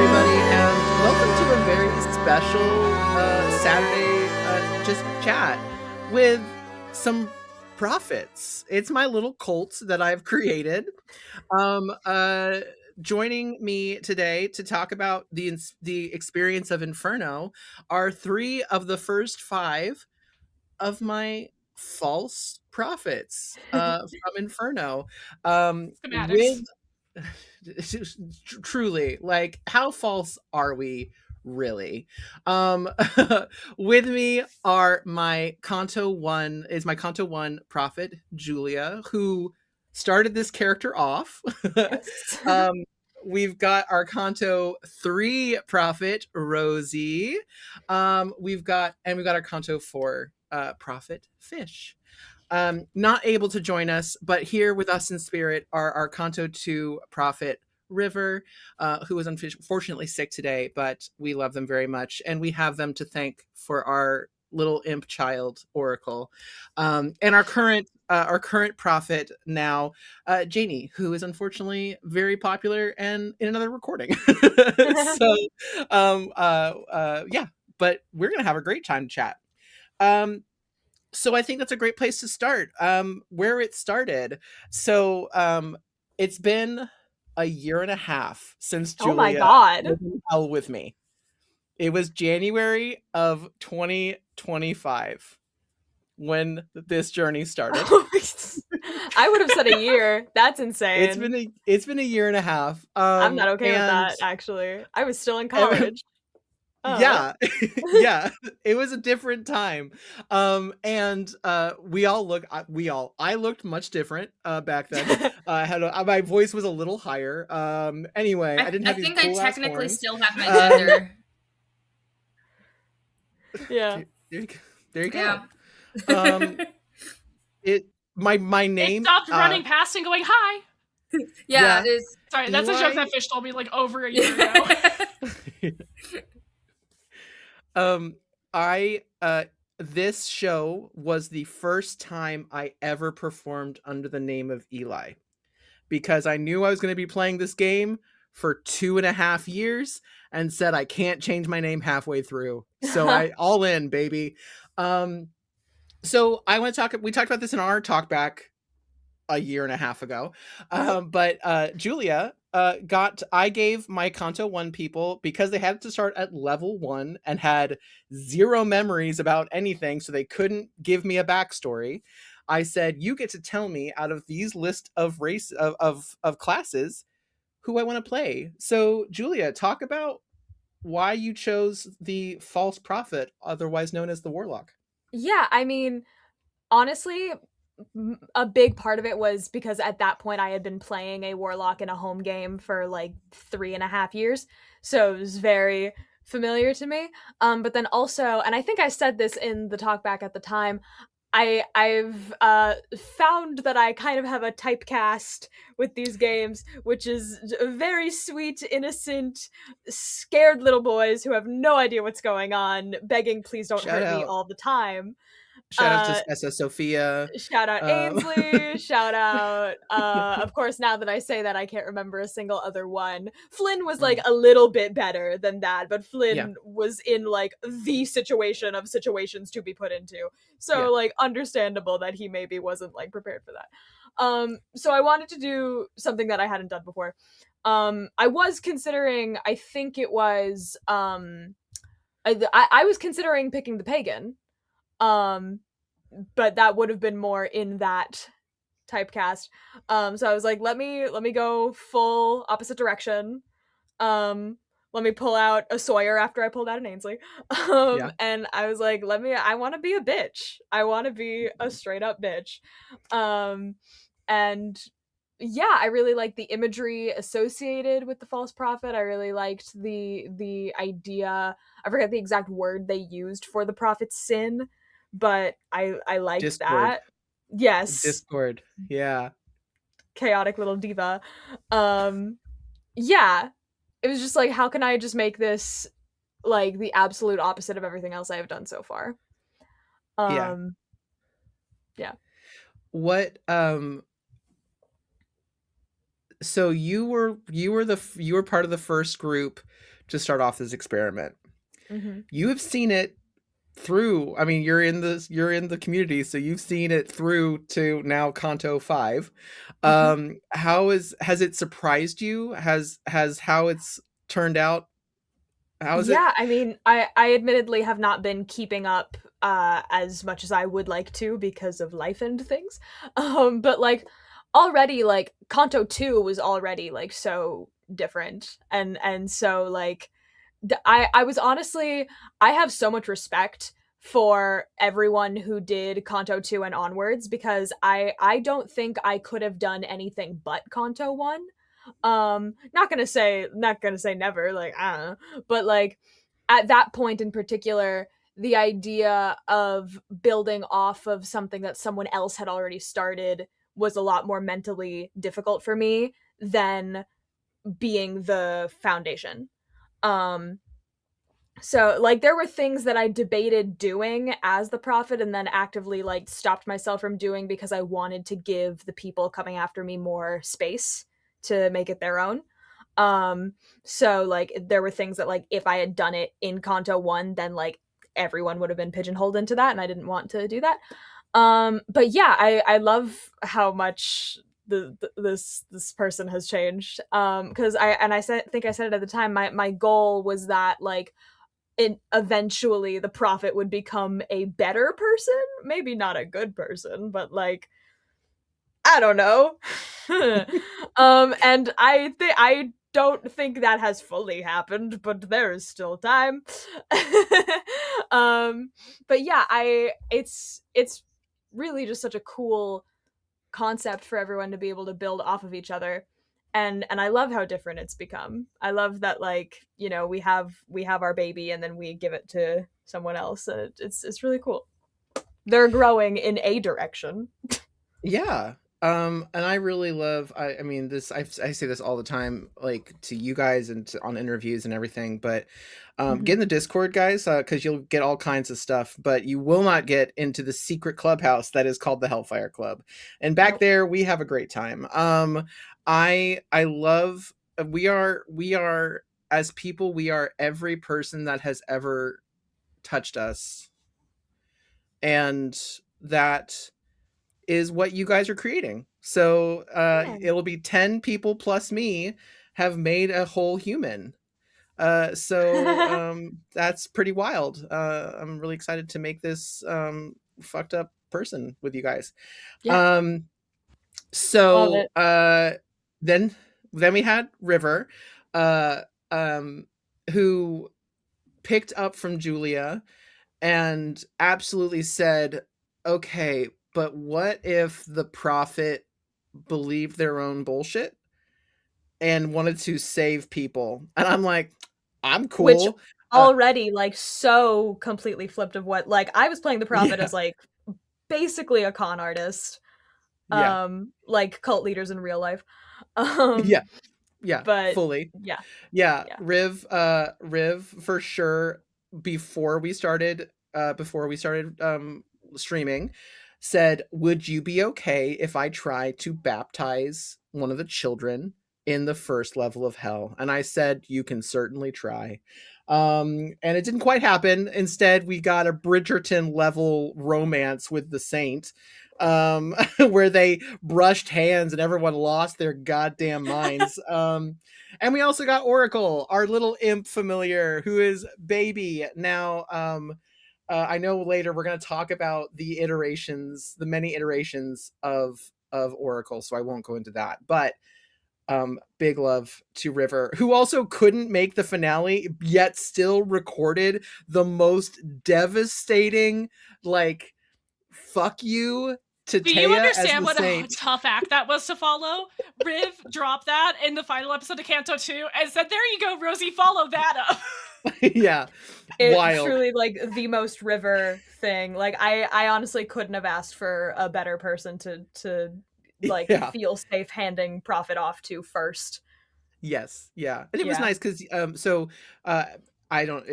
everybody, and welcome to a very special Saturday just chat with some prophets. It's my little cult that I've created. Um, uh, Joining me today to talk about the experience of Inferno are three of the first five of my false prophets from Inferno. With Schematics. truly, like, how false are we really? um with me are my Canto 1 prophet Julia, who started this character off. Yes. um we've got our Canto 3 prophet Rosie. We've got our Canto 4 prophet Fish. Not able to join us, but here with us in spirit are our Canto 2 prophet River, who is unfortunately sick today, but we love them very much, and we have them to thank for our little imp child Oracle, and our current prophet now, Janie, who is unfortunately very popular and in another recording. So, yeah, but we're gonna have a great time to chat. Um, so I think that's a great place to start. Where it started. So it's been a year and a half since Oh my Julia god. was in hell with me. It was January of 2025 when this journey started. I would have said a year. That's It's insane. been a year and a half. I'm not okay with And that, actually. I was still in college. Oh. yeah, yeah, it was a different time. And I looked much different back then. I had my voice was a little higher. Anyway, I didn't I have these think I cool ass technically horns. still have my Um, gender. Yeah. there, there you Yeah. go. It my It name. stopped running past and going, hi. Yeah, Yeah, it's Sorry, that's a joke that Eli. Fish told me like over a year ago. um, I This show was the first time I ever performed under the name of Eli, because I knew I was going to be playing this game for 2.5 years and said I can't change my name halfway through. So I all in, baby. Um, so I want to talk. We talked about this in our talkback a year and a half ago. But Julia I gave my Canto 1 people, because they had to start at level 1 and had zero memories about anything, so they couldn't give me a backstory. I said, you get to tell me out of these list of of classes who I want to play. So Julia, talk about why you chose the false prophet, otherwise known as the warlock. Yeah, I mean, honestly, a big part of it was because at that point I had been playing a warlock in a home game for like 3.5 years, so it was very familiar to me. But then also, and I think I said this in the talk back at the time, I've found that I kind of have a typecast with these games, which is very sweet, innocent, scared little boys who have no idea what's going on, begging please don't Shout hurt me out, all the time. shout out to Uh, Essa Sophia. Shout out Um, Ainsley, shout out of course, now that I say that I can't remember a single other one. Flynn was like a little bit better than that, but yeah, Flynn was in like the situation of situations to be put into. yeah. So like understandable that he maybe wasn't like prepared for that. So I wanted to do something that I hadn't done before. I was considering, I think it was I was considering picking the pagan. Um but that would have been more in that typecast. So I was like, let me go full opposite direction. Um, Let me pull out a Sawyer after I pulled out an Ainsley. Yeah. And I was like, I want to be a bitch. I want to be a straight up bitch. And yeah, I really liked the imagery associated with the false prophet. I really liked the idea. I forget the exact word they used for the prophet's sin, but I liked Discord. that. Yes, Discord. Yeah. chaotic little diva. Um yeah, it was just like, how can I just make this like the absolute opposite of everything else I have done so far? Yeah. Um yeah. What so you were part of the first group to start off this experiment. Mm-hmm. You have seen it through. I mean, you're in the community, so you've seen it through to now Canto 5. Mm-hmm. How is has it surprised you? Has how it's turned out? How is it? Yeah, I mean, I admittedly have not been keeping up as much as I would like to because of life and things. But like already like Kanto 2 was already like so different and so like I was honestly I have so much respect for everyone who did Kanto 2 and onwards because I don't think I could have done anything but Kanto 1. Not gonna say never, like I don't know, but like at that point in particular, the idea of building off of something that someone else had already started was a lot more mentally difficult for me than being the foundation. um so like there were things that I debated doing as the prophet and then actively like stopped myself from doing because I wanted to give the people coming after me more space to make it their own. um so like there were things that like if I had done it in Kanto 1 then like everyone would have been pigeonholed into that and I didn't want to do that. But yeah, I love how much this person has changed. Because I said think I said it at the time, my goal was that like eventually the prophet would become a better person, maybe not a good person, but like I don't know. And I don't think that has fully happened, but there is still time. um but yeah, I it's really just such a cool concept for everyone to be able to build off of each other. And I love how different it's become. I love that like, you know, we have our baby and then we give it to someone else and it's really cool. They're growing in a direction. Yeah. And I really love, I mean, I say this all the time, like to you guys and on interviews and everything, but get Mhm. in the Discord, guys, because you'll get all kinds of stuff, but you will not get into the secret clubhouse that is called the Hellfire Club. And back Nope. there, we have a great time. I love, we are, as people, we are every person that has ever touched us. And that is what you guys are creating. So Yeah. it'll be 10 people plus me have made a whole human. So that's pretty wild. I'm really excited to make this fucked up person with you guys. Yeah. Um, Love so it. then we had River, uh, um, who picked up from Julia and absolutely said, okay, but what if the prophet believed their own bullshit and wanted to save people? And I'm like, I'm Which cool. Uh, already like so completely flipped of what like I was playing the prophet yeah, as like basically a con artist, yeah, like cult leaders in real life. Um yeah, yeah, but fully. yeah, Yeah, yeah. Riv for sure before we started streaming said, "Would you be okay if I try to baptize one of the children in the first level of hell?" And I said, "You can certainly try." And it didn't quite happen. Instead, we got a Bridgerton level romance with the saint, where they brushed hands and everyone lost their goddamn minds. And we also got Oracle, our little imp familiar, who is baby now. I know later we're going to talk about the iterations, the many iterations of Oracle, so I won't go into that. But big love to River, who also couldn't make the finale, yet still recorded the most devastating, like, fuck you to Do you Taya as understand the what a saint. tough act that was to follow? Riv dropped that in the final episode of Canto 2 and said, there you go, Rosie, follow that up. Yeah, It wild. truly like the most River thing. Like I honestly couldn't have asked for a better person to like Yeah. feel safe handing Prophet off to first. Yes, yeah, and it was Yeah. nice because uh, I don't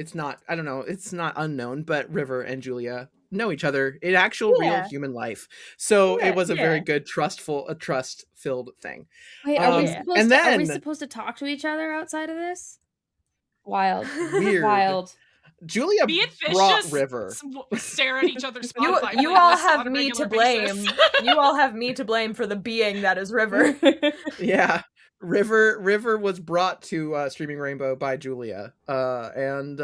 know, it's not unknown, but River and Julia know each other in actual real human life. So it was a very good trust-filled thing. Wait, and then are we supposed to talk to each other outside of this? Wild. weird. Wild. Julia Me and Fish brought just River. Stare at each other's You Spotify you all playlists have on a me to regular blame. basis. You all have me to blame for the being that is River. Yeah. River was brought to Streaming Rainbow by Julia. And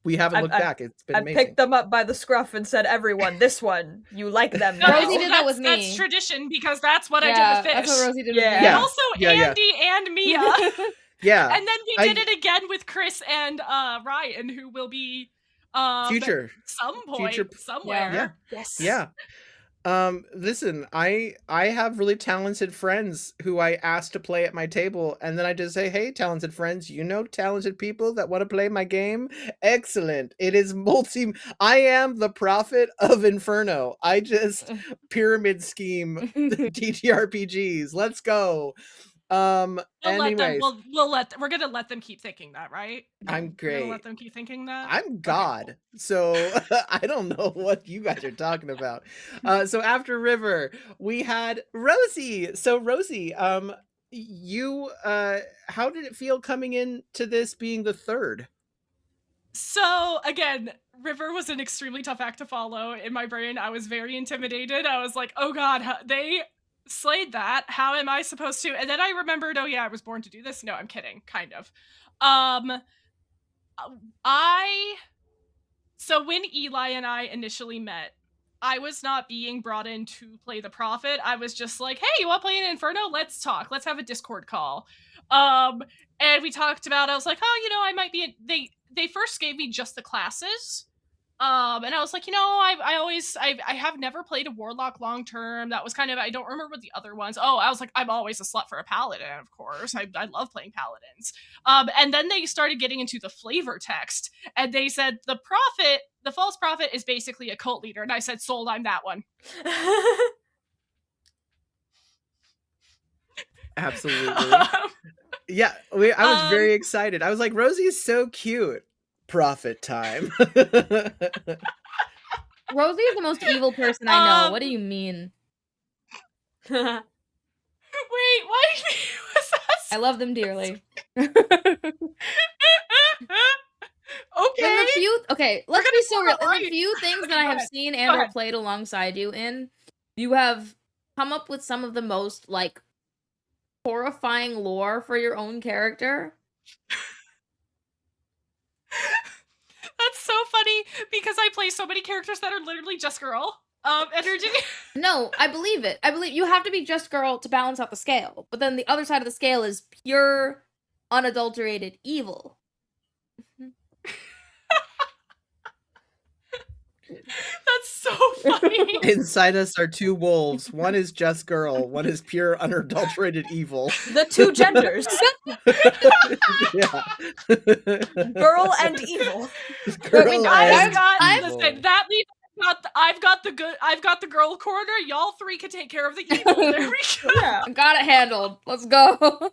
we haven't looked back. It's been I amazing. picked them up by the scruff and said, "Everyone, this one, you like them No, now." Rosie did that with me. That's tradition because that's what I did with Fish. That's what Rosie did Yeah. with me. And also Andy and Mia. Yeah. And then we did it again with Chris and Ryan, who will be future some point somewhere. Yeah. Yes. Yeah. Listen, I have really talented friends who I ask to play at my table, and then I just say, "Hey, talented friends, you know talented people that want to play my game? Excellent. It is I am the prophet of Inferno. I just pyramid scheme the TTRPGs. Let's go." Anyways, we're gonna let them keep thinking that, right? I'm great. We're gonna let them keep thinking that. I'm God, Okay, cool. so I don't know what you guys are talking about. So after River, we had Rosie. So Rosie, you how did it feel coming into this being the third? So again, River was an extremely tough act to follow. In my brain, I was very intimidated. I was like, "Oh God, they slayed that. How am I supposed to?" And then I remembered, "Oh yeah, I was born to do this." No, I'm kidding, kind of. So when Eli and I initially met, I was not being brought in to play the Prophet. I was just like, "Hey, you want to play an Inferno? Let's talk. Let's have a Discord call." And we talked about, I was like, "Oh, I might be." They first gave me just the classes. And I was like, I have never played a Warlock long term. That was kind of, I don't remember what the other ones. Oh, I was like, I'm always a slut for a Paladin, of course. I love playing Paladins. And then they started getting into the flavor text, and they said the false prophet is basically a cult leader. And I said, sold, I'm that one. Absolutely. Yeah, I was very excited. I was like, Rosie is so cute. Prophet time. Rosie is the most evil person I know. What do you mean? Wait, what was that? I love them dearly. Okay. Let's be so real. In the few things that I have seen and or played alongside you in, you have come up with some of the most, like, horrifying lore for your own character. That's so funny because I play so many characters that are literally just girl energy. No, I believe it. I believe you have to be just girl to balance out the scale. But then the other side of the scale is pure, unadulterated evil. That's so funny. Inside us are two wolves. One is just girl. One is pure, unadulterated evil. The two genders. Yeah. Girl and evil. I've got the girl corner. Y'all three can take care of the evil. There we go. Yeah. I got it handled. Let's go. But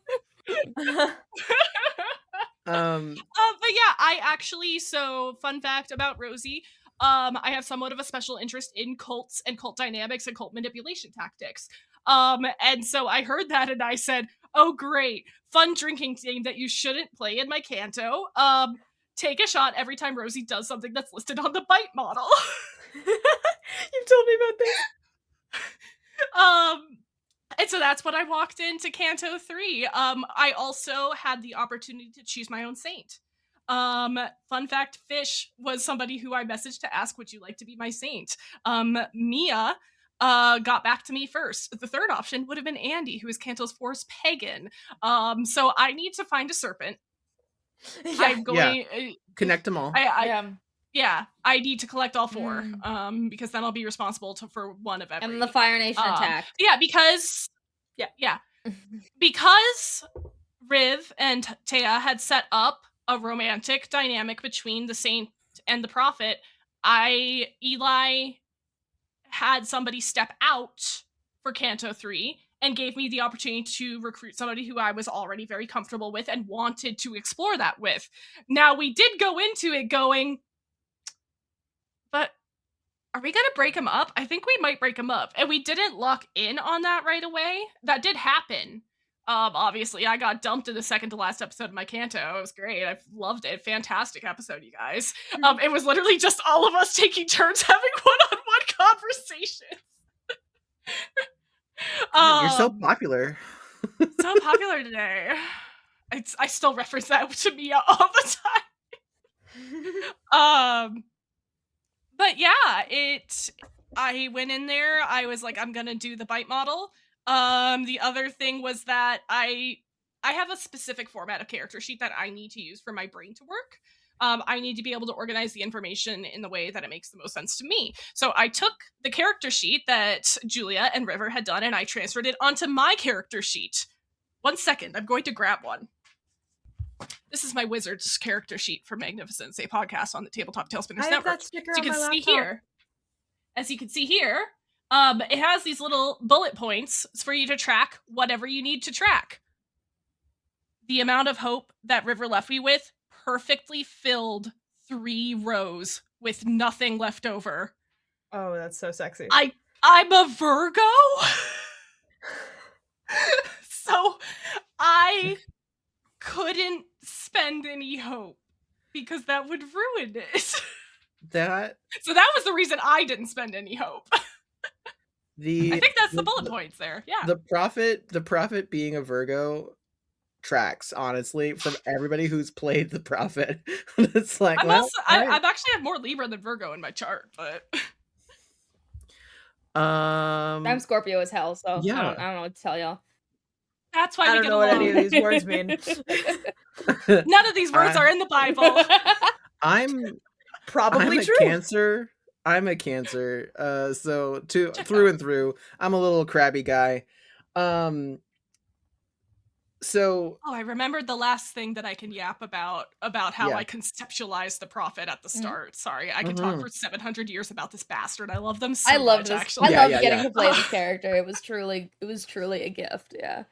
yeah, I actually, so fun fact about Rosie, I have somewhat of a special interest in cults and cult dynamics and cult manipulation tactics. And so I heard that and I said, "Oh great, fun drinking game that you shouldn't play in my Canto. Take a shot every time Rosie does something that's listed on the bite model." You've told me about that. And so that's what I walked into Canto 3. I also had the opportunity to choose my own saint. Fun fact, Fish was somebody who I messaged to ask, would you like to be my saint? Mia got back to me first. The third option would have been Andy, who is Canto's Force Pagan. So I need to find a serpent. Yeah. I'm going connect them all. I need to collect all four. Because then I'll be responsible for one of every. And the Fire Nation attack. Yeah, because because Riv and Taya had set up a romantic dynamic between the Saint and the Prophet, Eli had somebody step out for Canto 3 and gave me the opportunity to recruit somebody who I was already very comfortable with and wanted to explore that with. Now, we did go into it going, but are we gonna break him up? I think we might break him up. And we didn't lock in on that right away. That did happen. Obviously, I got dumped in the second to last episode of my Canto. It was great. I loved it. Fantastic episode, you guys. It was literally just all of us taking turns having one-on-one conversations. You're so popular. So popular today. I still reference that to Mia all the time. But yeah, I went in there, I was like, I'm gonna do the bite model. The other thing was that I have a specific format of character sheet that I need to use for my brain to work. I need to be able to organize the information in the way that it makes the most sense to me. So I took the character sheet that Julia and River had done and I transferred it onto my character sheet. 1 second, I'm going to grab one. This is my wizard's character sheet for Magnificence, a podcast on the Tabletop Tailspinners I have Network. that sticker So on you my can see laptop. here, as you can see here, it has these little bullet points for you to track whatever you need to track. The amount of hope that River left me with perfectly filled 3 rows with nothing left over. Oh, that's so sexy. I'm a Virgo. So I couldn't spend any hope because that would ruin it. So that was the reason I didn't spend any hope. I think that's the bullet points there. Yeah. The prophet being a Virgo tracks, honestly, from everybody who's played the prophet. It's like I've actually have more Libra than Virgo in my chart, but I'm Scorpio as hell, so yeah. I don't know what to tell y'all. That's why I we don't get know along. what any of these words mean. None of these words are in the Bible. I'm Probably true. Cancer. I'm a Cancer. So through and through, I'm a little crabby guy. So I remembered the last thing that I can yap about how I conceptualized the prophet at the start. Sorry, I could talk for 700 years about this bastard. I love them so I love much, this. actually. I love getting to play this character. It was truly a gift. Yeah.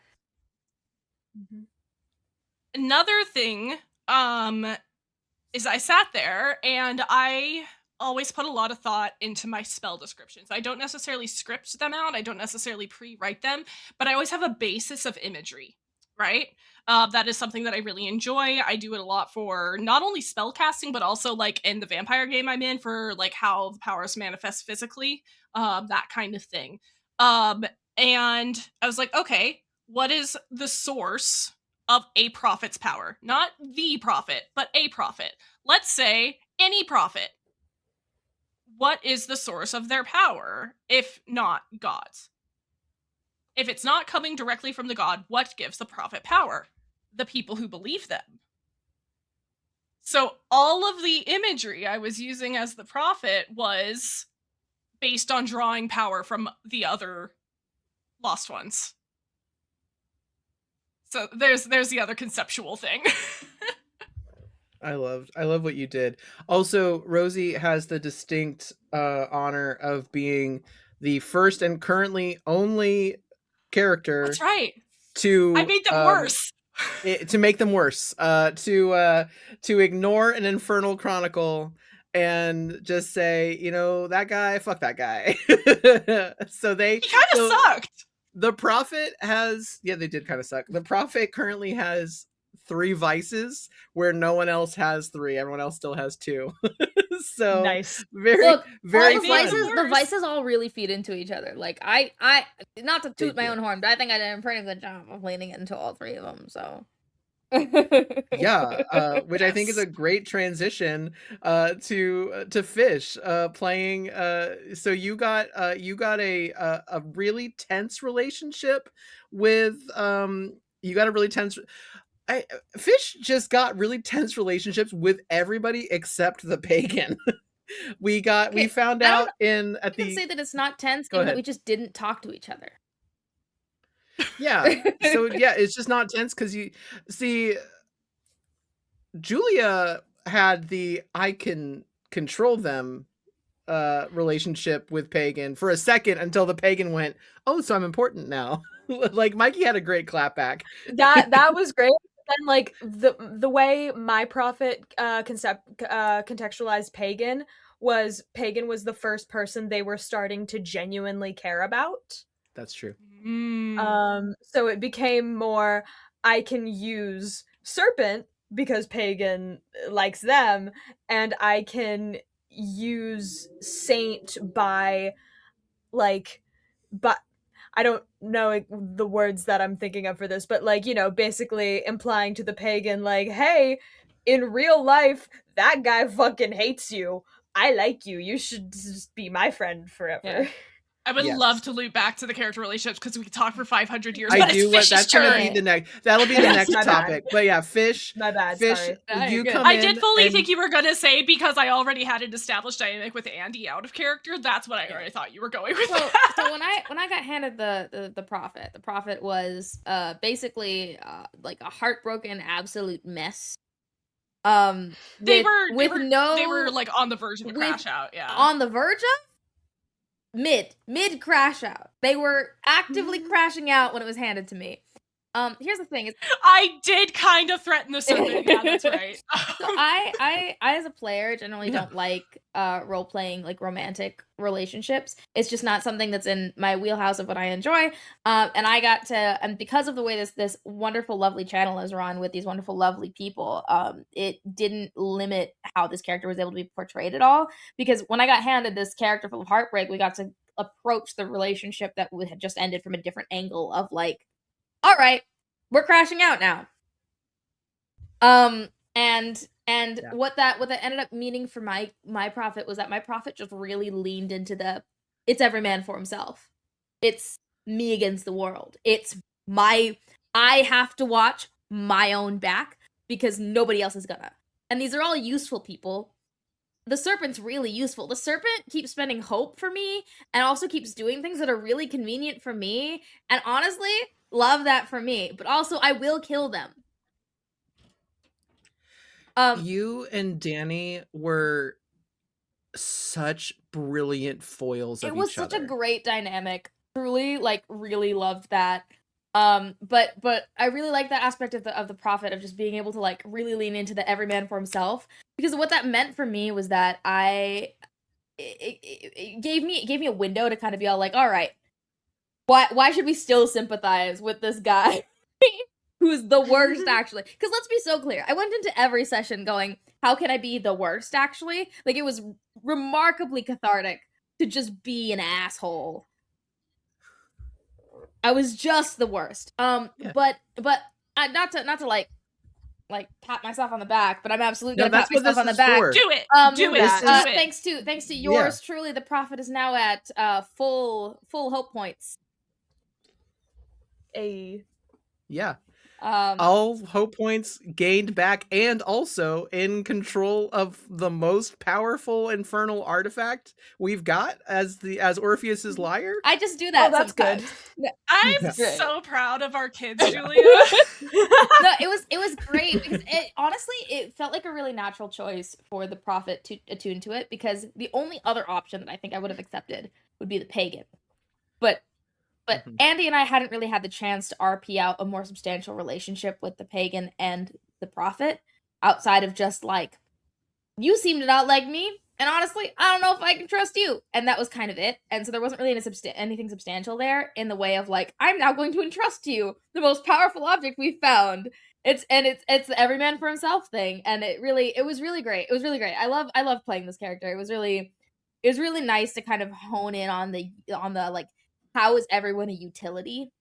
Another thing is I sat there and I always put a lot of thought into my spell descriptions. I don't necessarily script them out. I don't necessarily pre-write them, but I always have a basis of imagery, right? That is something that I really enjoy. I do it a lot for not only spell casting, but also like in the vampire game I'm in for like how the powers manifest physically, that kind of thing. And I was like, okay, what is the source of a prophet's power? Not the prophet, but a prophet. Let's say any prophet. What is the source of their power, if not God's? If it's not coming directly from the god, what gives the prophet power? The people who believe them. So all of the imagery I was using as the prophet was based on drawing power from the other lost ones. So there's the other conceptual thing. I love what you did. Also, Rosie has the distinct honor of being the first and currently only character. That's right. I made them worse. To make them worse. To ignore an Infernal Chronicle and just say, that guy, fuck that guy. So he kind of sucked. The prophet has, they did kind of suck. The prophet currently has 3 vices where no one else has 3. Everyone else still has 2. So nice. Very the vices all really feed into each other. Like I not to toot my own horn, but I think I did a pretty good job of leaning into all 3 of them. So which I think is a great transition to Fish playing. So you got a really tense relationship with Fish just got really tense relationships with everybody except the pagan. We found out I can say that it's not tense, given that we just didn't talk to each other. Yeah. So it's just not tense because you see, Julia had the I can control them relationship with Pagan for a second until the Pagan went, oh, so I'm important now. Like Mikey had a great clapback. That was great. Then like the way my prophet contextualized Pagan was Pagan was the first person they were starting to genuinely care about. That's true. So it became more, I can use Serpent because Pagan likes them, and I can use Saint by, like, but I don't know the words that I'm thinking of for this, but, like, you know, basically implying to the Pagan, like, hey, in real life, that guy fucking hates you. I like you. You should just be my friend forever. Yeah. I would love to loop back to the character relationships because we could talk for 500 years. I but do. It's That's turn. gonna be the next. That'll be the next My topic. bad. But yeah, Fish. My bad. Fish. Sorry. You Good. come I in did fully and- think you were gonna say, because I already had an established dynamic with Andy out of character. That's what I already thought you were going with. So when I got handed the prophet was basically like a heartbroken absolute mess. They were like on the verge of a crash out. Yeah, on the verge of mid crash out. They were actively crashing out when it was handed to me. Here's the thing: I did kind of threaten the serpent. Yeah, that's right. So I as a player generally don't like role playing, like romantic relationships. It's just not something that's in my wheelhouse of what I enjoy. And because of the way this wonderful, lovely channel is run with these wonderful, lovely people, it didn't limit how this character was able to be portrayed at all. Because when I got handed this character full of heartbreak, we got to approach the relationship that had just ended from a different angle of like, all right, we're crashing out now. And Yeah. what that ended up meaning for my prophet was that my prophet just really leaned into it's every man for himself. It's me against the world. It's I have to watch my own back because nobody else is gonna. And these are all useful people. The serpent's really useful. The serpent keeps spending hope for me and also keeps doing things that are really convenient for me. And honestly, love that for me. But also, I will kill them. You and Danny were such brilliant foils of each other. It was such a great dynamic. Truly, like, really loved that. But I really like that aspect of the prophet of just being able to like really lean into the every man for himself, because what that meant for me was that it gave me a window to kind of be all like, all right, why should we still sympathize with this guy who's the worst actually? Because let's be so clear, I went into every session going, how can I be the worst actually? Like, it was remarkably cathartic to just be an asshole. I was just the worst. Yeah. But not to like pat myself on the back, but I'm absolutely gonna pat myself on the back. For. Do it. Do it. This Do it. Thanks to yours truly, the prophet is now at full hope points. Yeah. All hope points gained back, and also in control of the most powerful infernal artifact we've got as Orpheus's lyre. I just do that. Oh, that's sometimes. good. I'm so proud of our kids, Julia. No, it was great because it felt like a really natural choice for the prophet to attune to it, because the only other option that I think I would have accepted would be the pagan. But Andy and I hadn't really had the chance to RP out a more substantial relationship with the pagan and the prophet outside of just like, you seem to not like me, and honestly, I don't know if I can trust you. And that was kind of it. And so there wasn't really anything substantial there in the way of like, I'm now going to entrust you the most powerful object we've found. It's the every man for himself thing, and it was really great. It was really great. I love playing this character. It was really nice to kind of hone in on the like, how is everyone a utility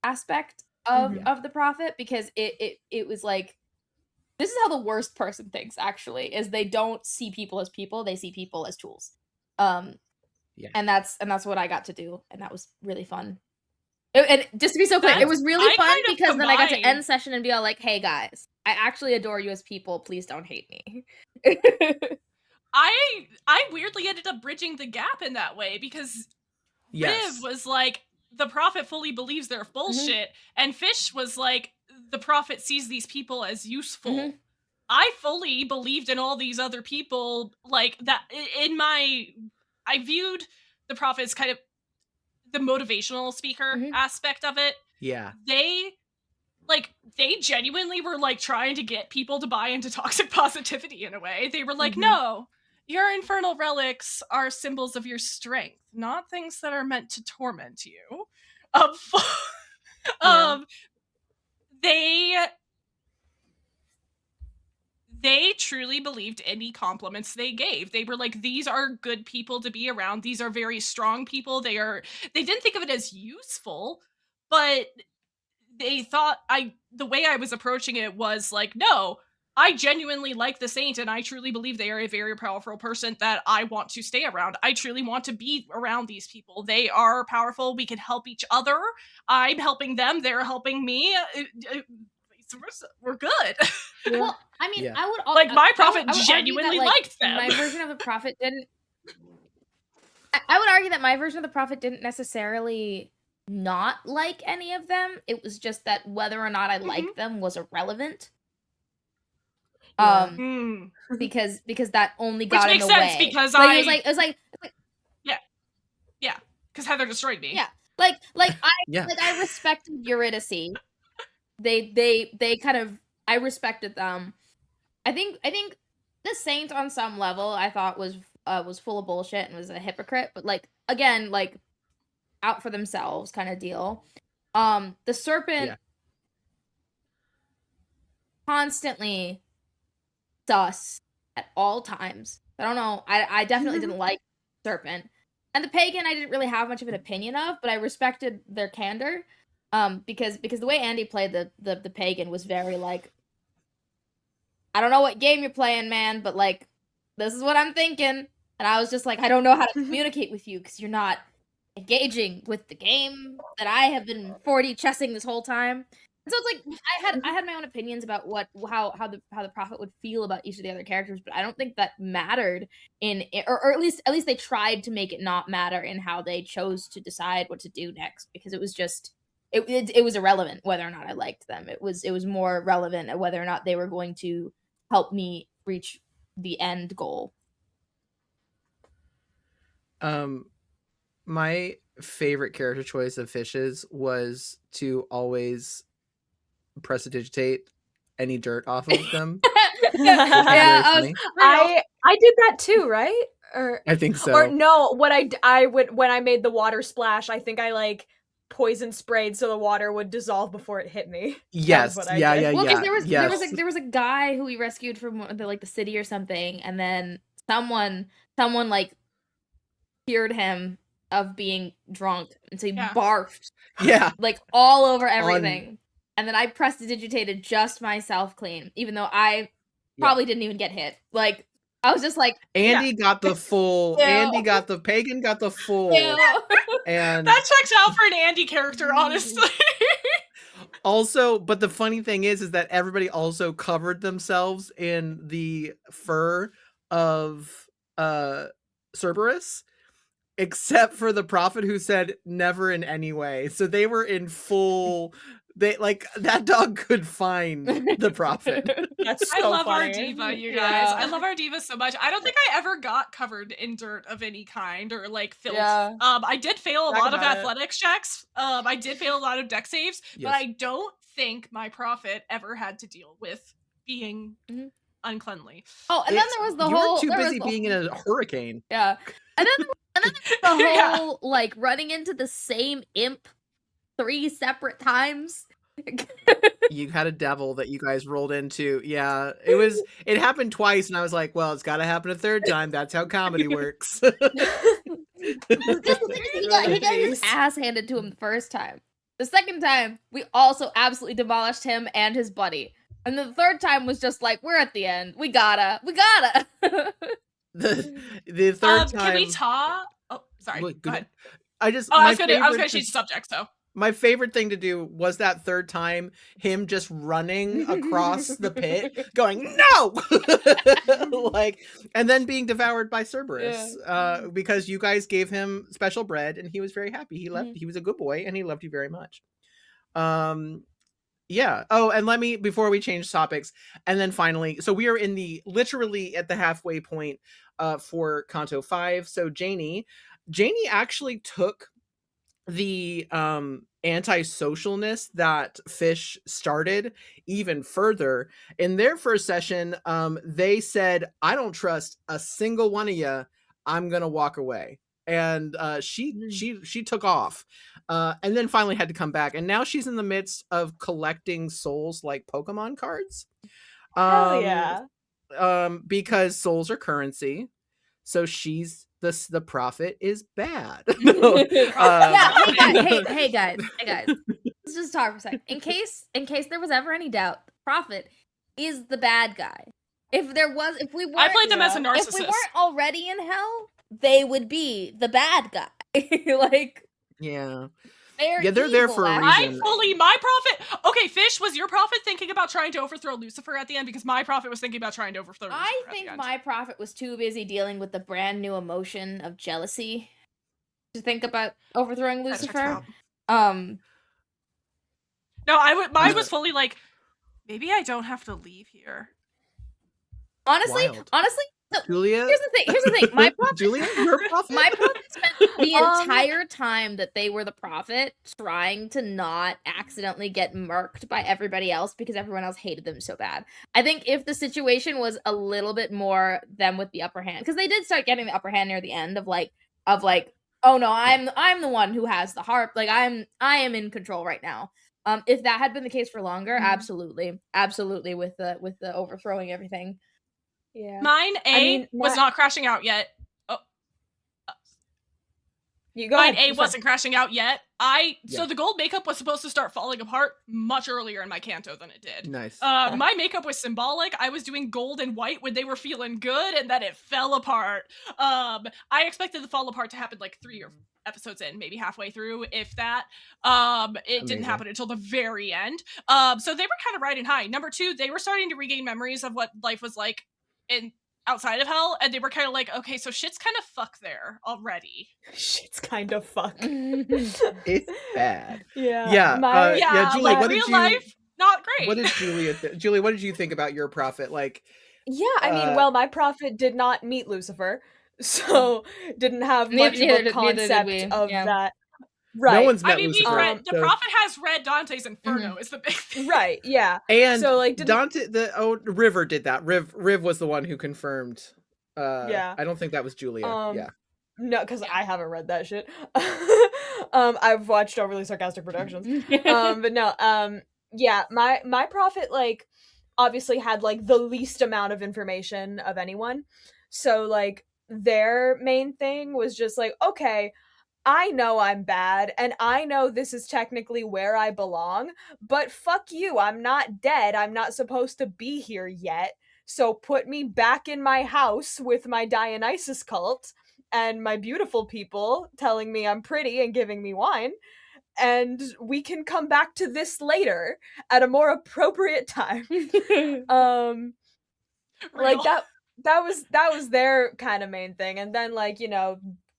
aspect of the prophet, because it was like, this is how the worst person thinks, actually, is they don't see people as people, they see people as tools. And that's what I got to do, and that was really fun. And just to be so clear, it was really fun because then I got to end session and be all like, hey guys, I actually adore you as people, please don't hate me. I weirdly ended up bridging the gap in that way, because Riv was like, the prophet fully believes they're bullshit, and Fish was like, the prophet sees these people as useful. I fully believed in all these other people, like that. I viewed the prophet as kind of the motivational speaker aspect of it. Yeah, they genuinely were like trying to get people to buy into toxic positivity in a way. They were like, no, your infernal relics are symbols of your strength, not things that are meant to torment you. They truly believed any compliments they gave. They were like, these are good people to be around. These are very strong people. They didn't think of it as useful, but they thought the way I was approaching it was like, no, I genuinely like the saint and I truly believe they are a very powerful person that I want to stay around. I truly want to be around these people. They are powerful. We can help each other. I'm helping them. They're helping me. We're good. Well, I mean, I would like my prophet genuinely liked them. My version of the prophet didn't. I would argue that my version of the prophet didn't necessarily not like any of them. It was just that whether or not I liked them was irrelevant. Because that only got in the way. Which makes sense because it was like yeah, because Heather destroyed me. Yeah, I respected Eurydice. They kind of, I respected them. I think the saint on some level I thought was full of bullshit and was a hypocrite, but like again, like out for themselves kind of deal. The serpent constantly sus at all times. I don't know. I definitely didn't like serpent. And the pagan I didn't really have much of an opinion of, but I respected their candor. Because the way Andy played the pagan was very like, I don't know what game you're playing, man, but like, this is what I'm thinking. And I was just like, I don't know how to communicate with you because you're not engaging with the game that I have been 4D chessing this whole time. And so it's like I had my own opinions about how the prophet would feel about each of the other characters, but I don't think that mattered or at least they tried to make it not matter in how they chose to decide what to do next, because it was just it was irrelevant whether or not I liked them. It was more relevant whether or not they were going to help me reach the end goal. My favorite character choice of Fish's was to always prestidigitate any dirt off of them. I did that too, right? Or I think so. Or no, what I would when I made the water splash, I think I like poison sprayed so the water would dissolve before it hit me. Yes, well, because there was a guy who we rescued from the city or something, and then someone like cured him of being drunk, and so he barfed like all over everything. And then I prestidigitated just myself clean, even though I probably didn't even get hit. Like, I was just like, Andy got the full. Andy got the pagan got the full. And that checks out for an Andy character, honestly. Also, but the funny thing is that everybody also covered themselves in the fur of Cerberus, except for the prophet, who said never in any way. So they were in full. They like that dog could find the prophet. That's so I love funny. our diva, you guys. I love our diva so much. I don't think I ever got covered in dirt of any kind or like filth. I did fail a lot of athletics checks. I did fail a lot of deck saves, but I don't think my prophet ever had to deal with being uncleanly. Oh, and then there was the whole. You were too busy being in a hurricane. Yeah, and then there was the whole like running into the same imp 3 separate times. You had a devil that you guys rolled into. Yeah, it happened twice, and I was like, well, it's got to happen a third time. That's how comedy works. He got his ass handed to him the first time. The second time, we also absolutely demolished him and his buddy. And the third time was just like, we're at the end. We gotta. The third time. Can we talk? Oh, sorry. Go ahead. I was gonna change the subject, so. My favorite thing to do was that third time, him just running across the pit, going, no! Like, and then being devoured by Cerberus, because you guys gave him special bread, and he was very happy. He left. He was a good boy, and he loved you very much. Yeah. Oh, and before we change topics, and then finally, so we are literally at the halfway point for Canto 5. So Janie actually took the antisocialness that Fish started even further. In their first session, they said, I don't trust a single one of you. I'm gonna walk away. And she took off, and then finally had to come back. And now she's in the midst of collecting souls like Pokemon cards. Hell yeah. Because souls are currency. So she's the prophet is bad. Yeah, hey guys. Let's just talk for a second. In case there was ever any doubt, the prophet is the bad guy. If we weren't, I played them as a narcissist. If we weren't already in hell, they would be the bad guy. Like, yeah. they're there for a reason. My prophet. Okay, Fish, was your prophet thinking about trying to overthrow Lucifer at the end? Because my prophet was thinking about trying to overthrow Lucifer I think at the end. my prophet was too busy dealing with the brand new emotion of jealousy to think about overthrowing Lucifer. No, mine was fully like, maybe I don't have to leave here. Honestly, Julia, here's the thing. My prophet, Julia, your prophet? My prophet spent the entire time that they were the prophet trying to not accidentally get murked by everybody else because everyone else hated them so bad. I think if the situation was a little bit more them with the upper hand, because they did start getting the upper hand near the end of like, oh no, I'm the one who has the harp. Like I am in control right now. If that had been the case for longer, absolutely with the overthrowing everything. Yeah. Mine was not crashing out yet. You go Mine ahead. wasn't crashing out yet. So the gold makeup was supposed to start falling apart much earlier in my Canto than it did. Nice. My makeup was symbolic. I was doing gold and white when they were feeling good, and then it fell apart. I expected the fall apart to happen like 3 or episodes in, maybe halfway through, if that. It didn't happen until the very end. So they were kind of riding high. Number 2, they were starting to regain memories of what life was like outside of hell, and they were kind of like, okay, so shit's kind of fuck there already. Shit's kind of fuck. It's bad. Yeah. Julie, like real life, not great. What did Julie, what did you think about your prophet? Like, yeah, I mean, well, my prophet did not meet Lucifer, so didn't have much of a concept of that. Right. No one's met Lucifer. The prophet has read Dante's Inferno is the big thing. Right, yeah. And so, like, Dante, River did that. Riv was the one who confirmed. I don't think that was Julia. No, because I haven't read that shit. I've watched Overly Sarcastic Productions. But no, my prophet, like, obviously had, like, the least amount of information of anyone. So, like, their main thing was just like, okay, I know I'm bad, and I know this is technically where I belong, but fuck you, I'm not dead, I'm not supposed to be here yet, so put me back in my house with my Dionysus cult, and my beautiful people telling me I'm pretty and giving me wine, and we can come back to this later, at a more appropriate time. Like, that was their kind of main thing, and then, like, you know,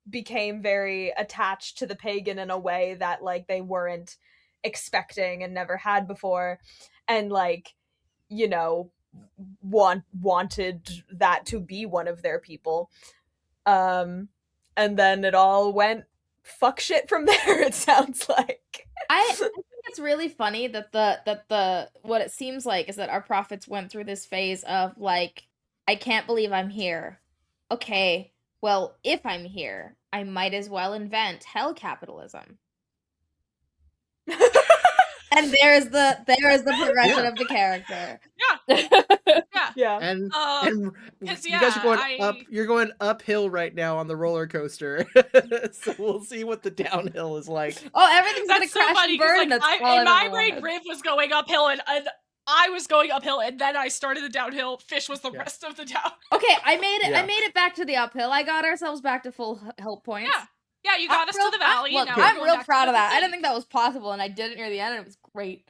became very attached to the pagan in a way that, like, they weren't expecting and never had before, and, like, you know, wanted that to be one of their people, and then it all went fuck shit from there, it sounds like. I think it's really funny that the what it seems like is that our prophets went through this phase of, like, I can't believe I'm here. Okay, well, if I'm here, I might as well invent hell capitalism. And there's the progression of the character. Yeah. And you guys are going up. You're going uphill right now on the roller coaster. So we'll see what the downhill is like. Oh, everything's gonna crash and burn. Like, in my brain, Riv was going uphill, and I was going uphill, and then I started the downhill. Fish was the rest of the down. Okay, I made it back to the uphill. I got ourselves back to full health points. Yeah, you got us to the valley. I'm real proud of that. I didn't think that was possible, and I did it near the end, and it was great.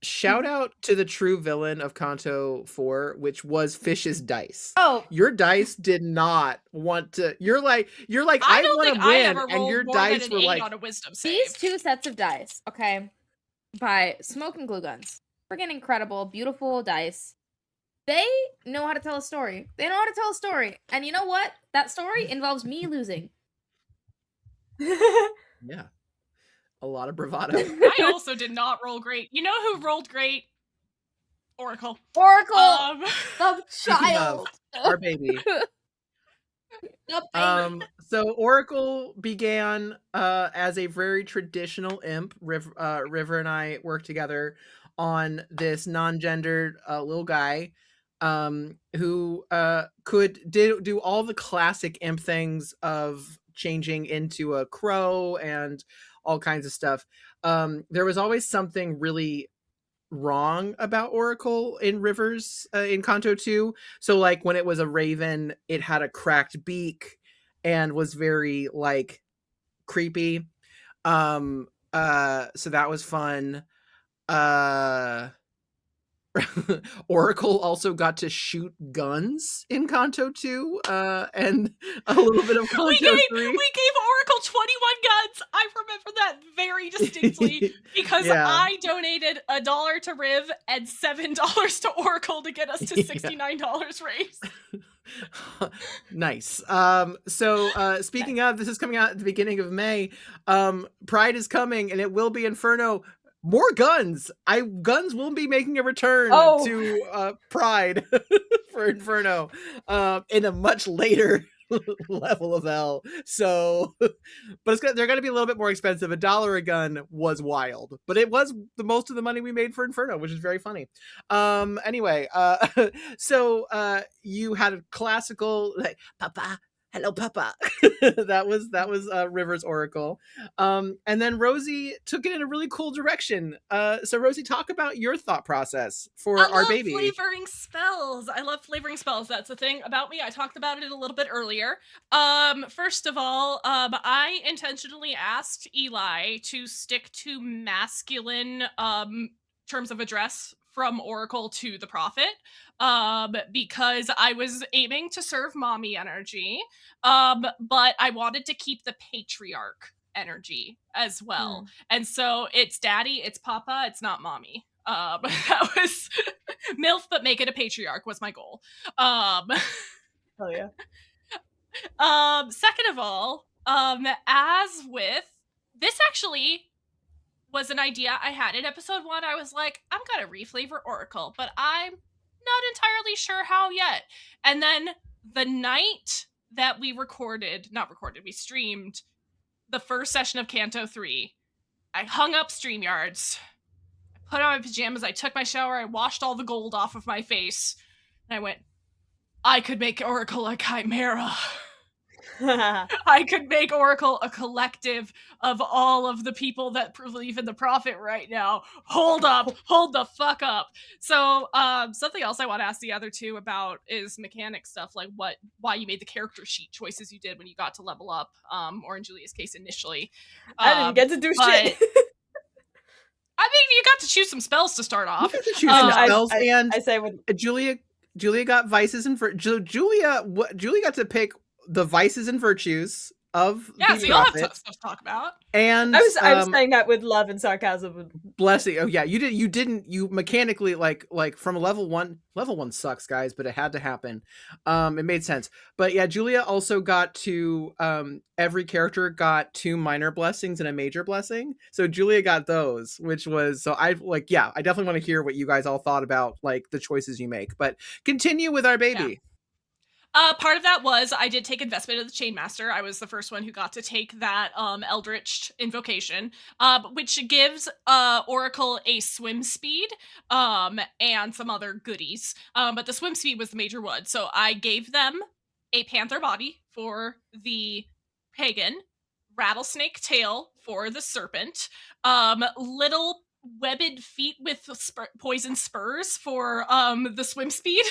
Shout out to the true villain of Canto 4, which was Fish's dice. Oh, your dice did not want to. You're like I want to win, and your dice were like on a wisdom save. These 2 sets of dice, okay, by Smoke and Glue Guns, friggin' incredible, beautiful dice. They know how to tell a story. And you know what? That story involves me losing. Yeah. A lot of bravado. I also did not roll great. You know who rolled great? Oracle. Oracle, the child, our baby. the baby. So Oracle began as a very traditional imp. River and I worked together on this non-gendered little guy who could do all the classic imp things of changing into a crow and all kinds of stuff. There was always something really wrong about Oracle in Rivers in Canto 2. So like when it was a raven, it had a cracked beak and was very like creepy. So that was fun. Oracle also got to shoot guns in Canto 2 and a little bit of Canto 3. We gave Oracle 21 guns. I remember that very distinctly because I donated $1 to Riv and $7 to Oracle to get us to $69 raised. Nice. So speaking of, this is coming out at the beginning of May. Pride is coming and it will be Inferno. More guns. Guns will be making a return to Pride for Inferno in a much later level of hell. So, but they're going to be a little bit more expensive. $1 a gun was wild, but it was the most of the money we made for Inferno, which is very funny. Anyway, so you had a classical like Papa. Hello, Papa. that was River's Oracle. And then Rosie took it in a really cool direction. So Rosie, talk about your thought process for our baby. I love flavoring spells. That's the thing about me. I talked about it a little bit earlier. First of all, I intentionally asked Eli to stick to masculine terms of address from Oracle to the Prophet, because I was aiming to serve mommy energy, but I wanted to keep the patriarch energy as well. And so it's daddy, it's papa, it's not mommy. That was MILF, but make it a patriarch was my goal. Hell yeah. Second of all, as with this actually was an idea I had in episode 1. I was like, I'm gonna reflavor Oracle, but I'm not entirely sure how yet. And then the night that we streamed the first session of Canto 3, I hung up StreamYards, I put on my pajamas, I took my shower, I washed all the gold off of my face, and I went, I could make Oracle a chimera. I could make Oracle a collective of all of the people that believe in the Prophet right now. Hold the fuck up. So something else I want to ask the other two about is mechanic stuff, like why you made the character sheet choices you did when you got to level up, or in Julia's case initially. I didn't get to do shit. I mean, you got to choose some spells to start off. I say with Julia got vices and Julia got to pick the vices and virtues of so the you'll have Prophet. stuff to talk about. And I was saying that with love and sarcasm. Blessing. Oh yeah, you mechanically like from level one sucks, guys, but it had to happen. It made sense. But yeah, Julia also got to every character got 2 minor blessings and a major blessing. So Julia got those, which was I definitely want to hear what you guys all thought about like the choices you make. But continue with our baby. Yeah. Part of that was I did take investment of the Chainmaster. I was the first one who got to take that Eldritch invocation, which gives Oracle a swim speed and some other goodies. But the swim speed was the major one. So I gave them a panther body for the pagan, rattlesnake tail for the serpent, little webbed feet with poison spurs for the swim speed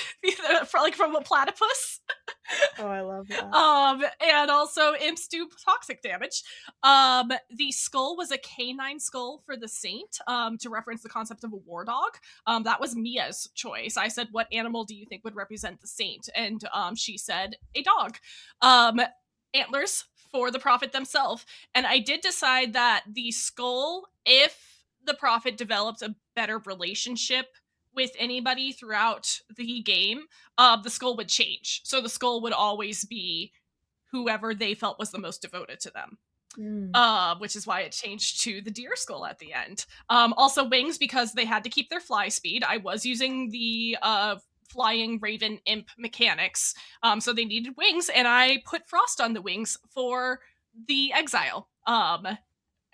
from a platypus. Oh, I love that. And also imps do toxic damage. The skull was a canine skull for the saint, to reference the concept of a war dog. That was Mia's choice. I said, what animal do you think would represent the saint? And she said a dog. Antlers for the Prophet themselves. And I did decide that the skull, if the Prophet developed a better relationship with anybody throughout the game, the skull would change. So the skull would always be whoever they felt was the most devoted to them. which is why it changed to the deer skull at the end. Also wings, because they had to keep their fly speed. I was using the flying raven imp mechanics, so they needed wings, and I put frost on the wings for the exile.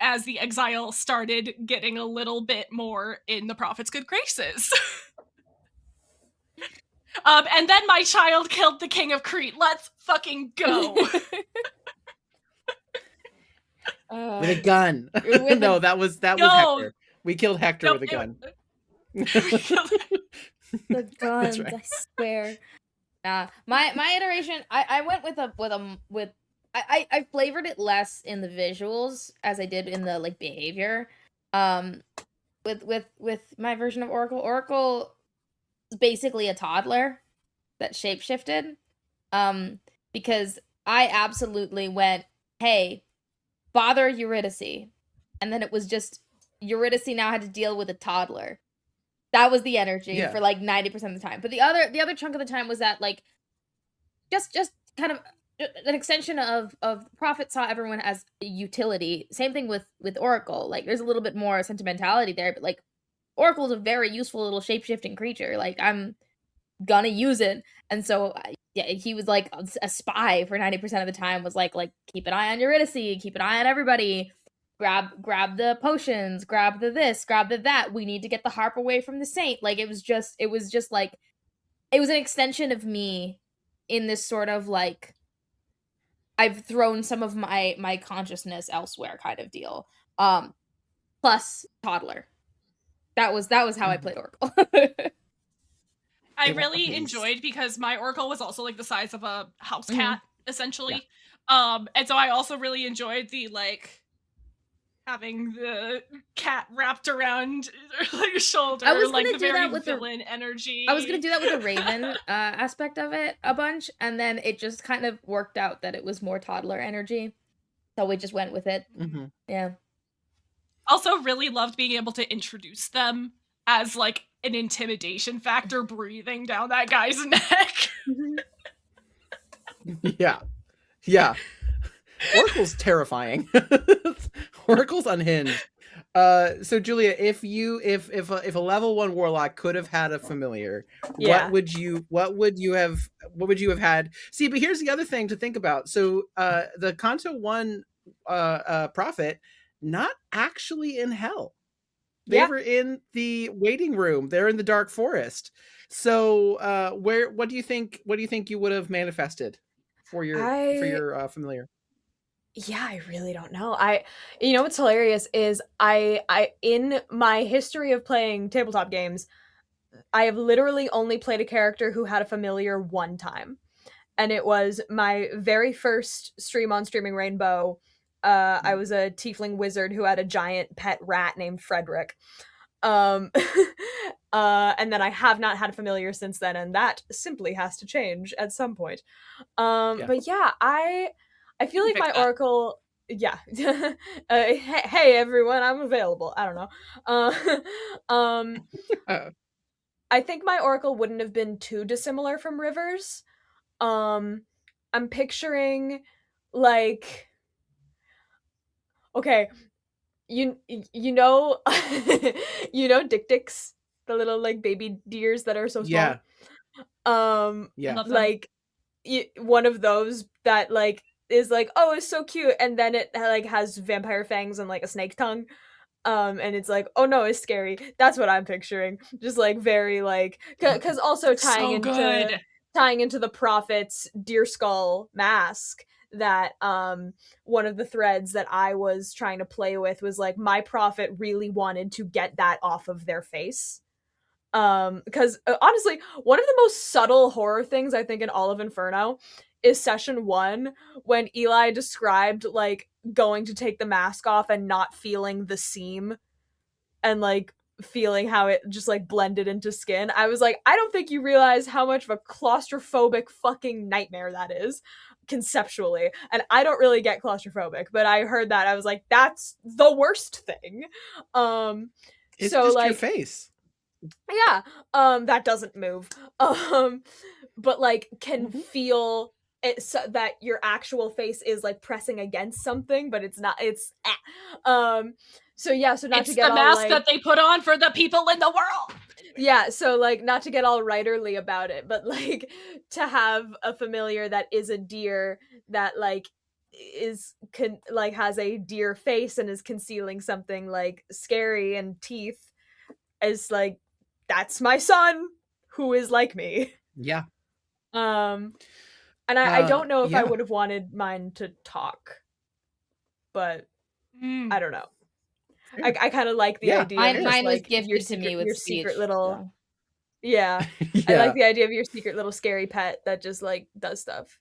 As the exile started getting a little bit more in the prophet's good graces. And then my child killed the king of Crete. Let's fucking go. With a gun. No, that was Hector. We killed Hector with a gun. The guns, right. I swear. My iteration, I went with I flavored it less in the visuals as I did in the like behavior. With my version of Oracle. Oracle is basically a toddler that shapeshifted. Because I absolutely went, hey, bother Eurydice. And then it was just Eurydice now had to deal with a toddler. That was the energy for like 90% of the time. But the other chunk of the time was that like just kind of an extension of Prophet saw everyone as a utility. Same thing with Oracle. Like there's a little bit more sentimentality there, but like Oracle is a very useful little shape-shifting creature. Like I'm gonna use it. And so yeah, he was like a spy for 90% of the time, was like keep an eye on Eurydice, keep an eye on everybody. Grab the potions, grab the this, grab the that. We need to get the harp away from the saint. Like it was just like it was an extension of me in this sort of like I've thrown some of my consciousness elsewhere kind of deal. Plus toddler. That was how I played Oracle. I really enjoyed, because my Oracle was also like the size of a house cat, essentially. Yeah. And so I also really enjoyed the like having the cat wrapped around like your shoulder. I was like gonna the do very that with villain energy. I was gonna do that with the Raven aspect of it a bunch, and then it just kind of worked out that it was more toddler energy, so we just went with it. Yeah. Also really loved being able to introduce them as like an intimidation factor, breathing down that guy's neck. Yeah. Oracle's terrifying. Oracle's unhinged. So Julia, if a level 1 warlock could have had a familiar, what would you have had? See, but here's the other thing to think about. So the Canto 1 prophet, not actually in hell. They were in the waiting room. They're in the dark forest. So what do you think you would have manifested for your familiar? Yeah, I really don't know. You know what's hilarious is I in my history of playing tabletop games, I have literally only played a character who had a familiar one time. And it was my very first stream on Streaming Rainbow. I was a tiefling wizard who had a giant pet rat named Frederick. And then I have not had a familiar since then, and that simply has to change at some point. But yeah, I feel like my Oracle, hey everyone, I'm available. I don't know. I think my Oracle wouldn't have been too dissimilar from River's. I'm picturing like, okay, you know Dick-Dicks, the little like baby deers that are so small. Like one of those that like is like, oh, it's so cute, and then it like has vampire fangs and like a snake tongue, and it's like, oh no, it's scary. That's what I'm picturing. Just like very like, because also tying into the prophet's deer skull mask, that one of the threads that I was trying to play with was like, my prophet really wanted to get that off of their face. Because honestly, one of the most subtle horror things I think in all of Inferno is session 1, when Eli described like going to take the mask off and not feeling the seam, and like feeling how it just like blended into skin. I was like, I don't think you realize how much of a claustrophobic fucking nightmare that is conceptually. And I don't really get claustrophobic, but I heard that, I was like, that's the worst thing. It's so just like your face. Yeah, that doesn't move. But like can feel it's that your actual face is like pressing against something, but it's not. It's so yeah, so not it's to get the all mask like, that they put on for the people in the world. yeah, so like not to get all writerly about it, but like to have a familiar that is a deer that like like has a deer face and is concealing something like scary and teeth, is like, that's my son who is like me. Yeah. And I don't know if I yeah. would have wanted mine to talk, but I don't know. I kind of like the idea of just, mine was like, gifted your to secret, me with your speech, secret little so. yeah. Yeah. I like the idea of your secret little scary pet that just like does stuff.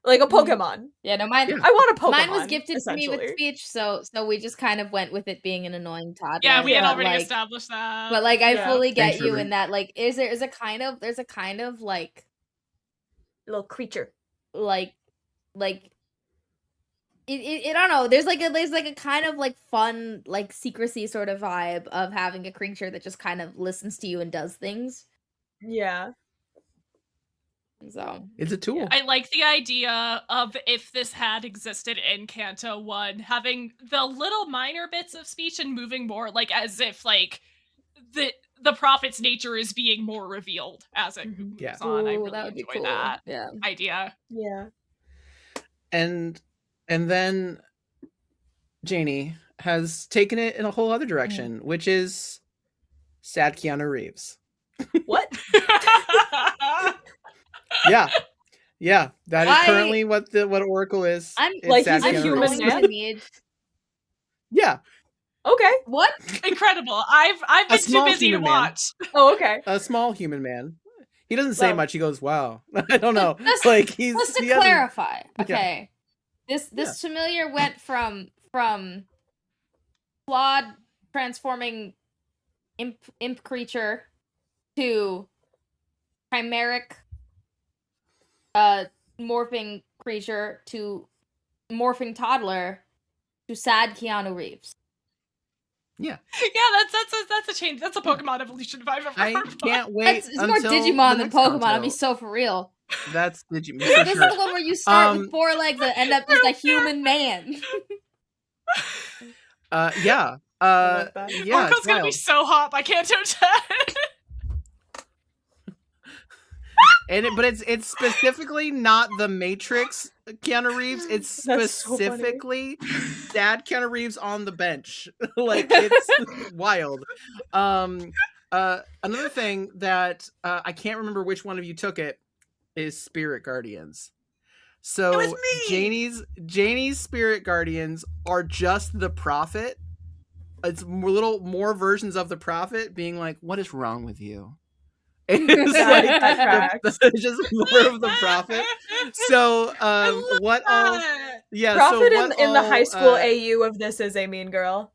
Like a Pokemon. Yeah, no, mine. Yeah. I want a Pokemon. Mine was gifted to me with essentially. speech, so we just kind of went with it being an annoying toddler. Yeah, we had Yeah, already like, established that. But like, I Yeah. fully get Thanks, you Ruben. in that. Like, there's a kind of like Little creature. like it I don't know. There's like a kind of like fun like secrecy sort of vibe of having a creature that just kind of listens to you and does things. Yeah. So It's a tool. I like the idea of, if this had existed in Canto 1, having the little minor bits of speech and moving more like as if like the prophet's nature is being more revealed as it moves Yeah. on. I Ooh, really that would be enjoy cool. that Yeah. idea. Yeah. And then Janie has taken it in a whole other direction, which is sad Keanu Reeves. What? Yeah, that is currently what Oracle is. I'm It's like, sad he's a Keanu human Reeves. man? to need Yeah, Okay. what? Incredible. I've been too small busy to human man. watch. Oh, okay. a small human man. He doesn't say Well- much. He goes, "Wow." I don't know. Let's- Like he's Just to he hasn't- clarify, okay. This familiar went from flawed transforming imp creature to chimeric morphing creature to morphing toddler to sad Keanu Reeves. Yeah, Yeah, that's a change. That's a Pokemon evolution if I've ever I heard of one. can't wait. It's more until Digimon the than next Pokemon. I'll Canto. be so for real. That's Digimon This for is sure. the one where you start with Um, 4 legs and end up just a human man. Yeah. I love that. Yeah. Oracle's it's gonna be wild. so hot by Canto 10. But it's specifically not the Matrix Keanu Reeves. It's That's so funny. specifically Dad Keanu Reeves on the bench. Like it's wild. Another thing that I can't remember which one of you took it is Spirit Guardians. So It was me! Janie's Spirit Guardians are just the Prophet. It's more versions of the Prophet being like, "What is wrong with you?" It's That tracks. just more of the Prophet. So what all? Yeah, Prophet so what in the all, high school AU of this is a mean girl.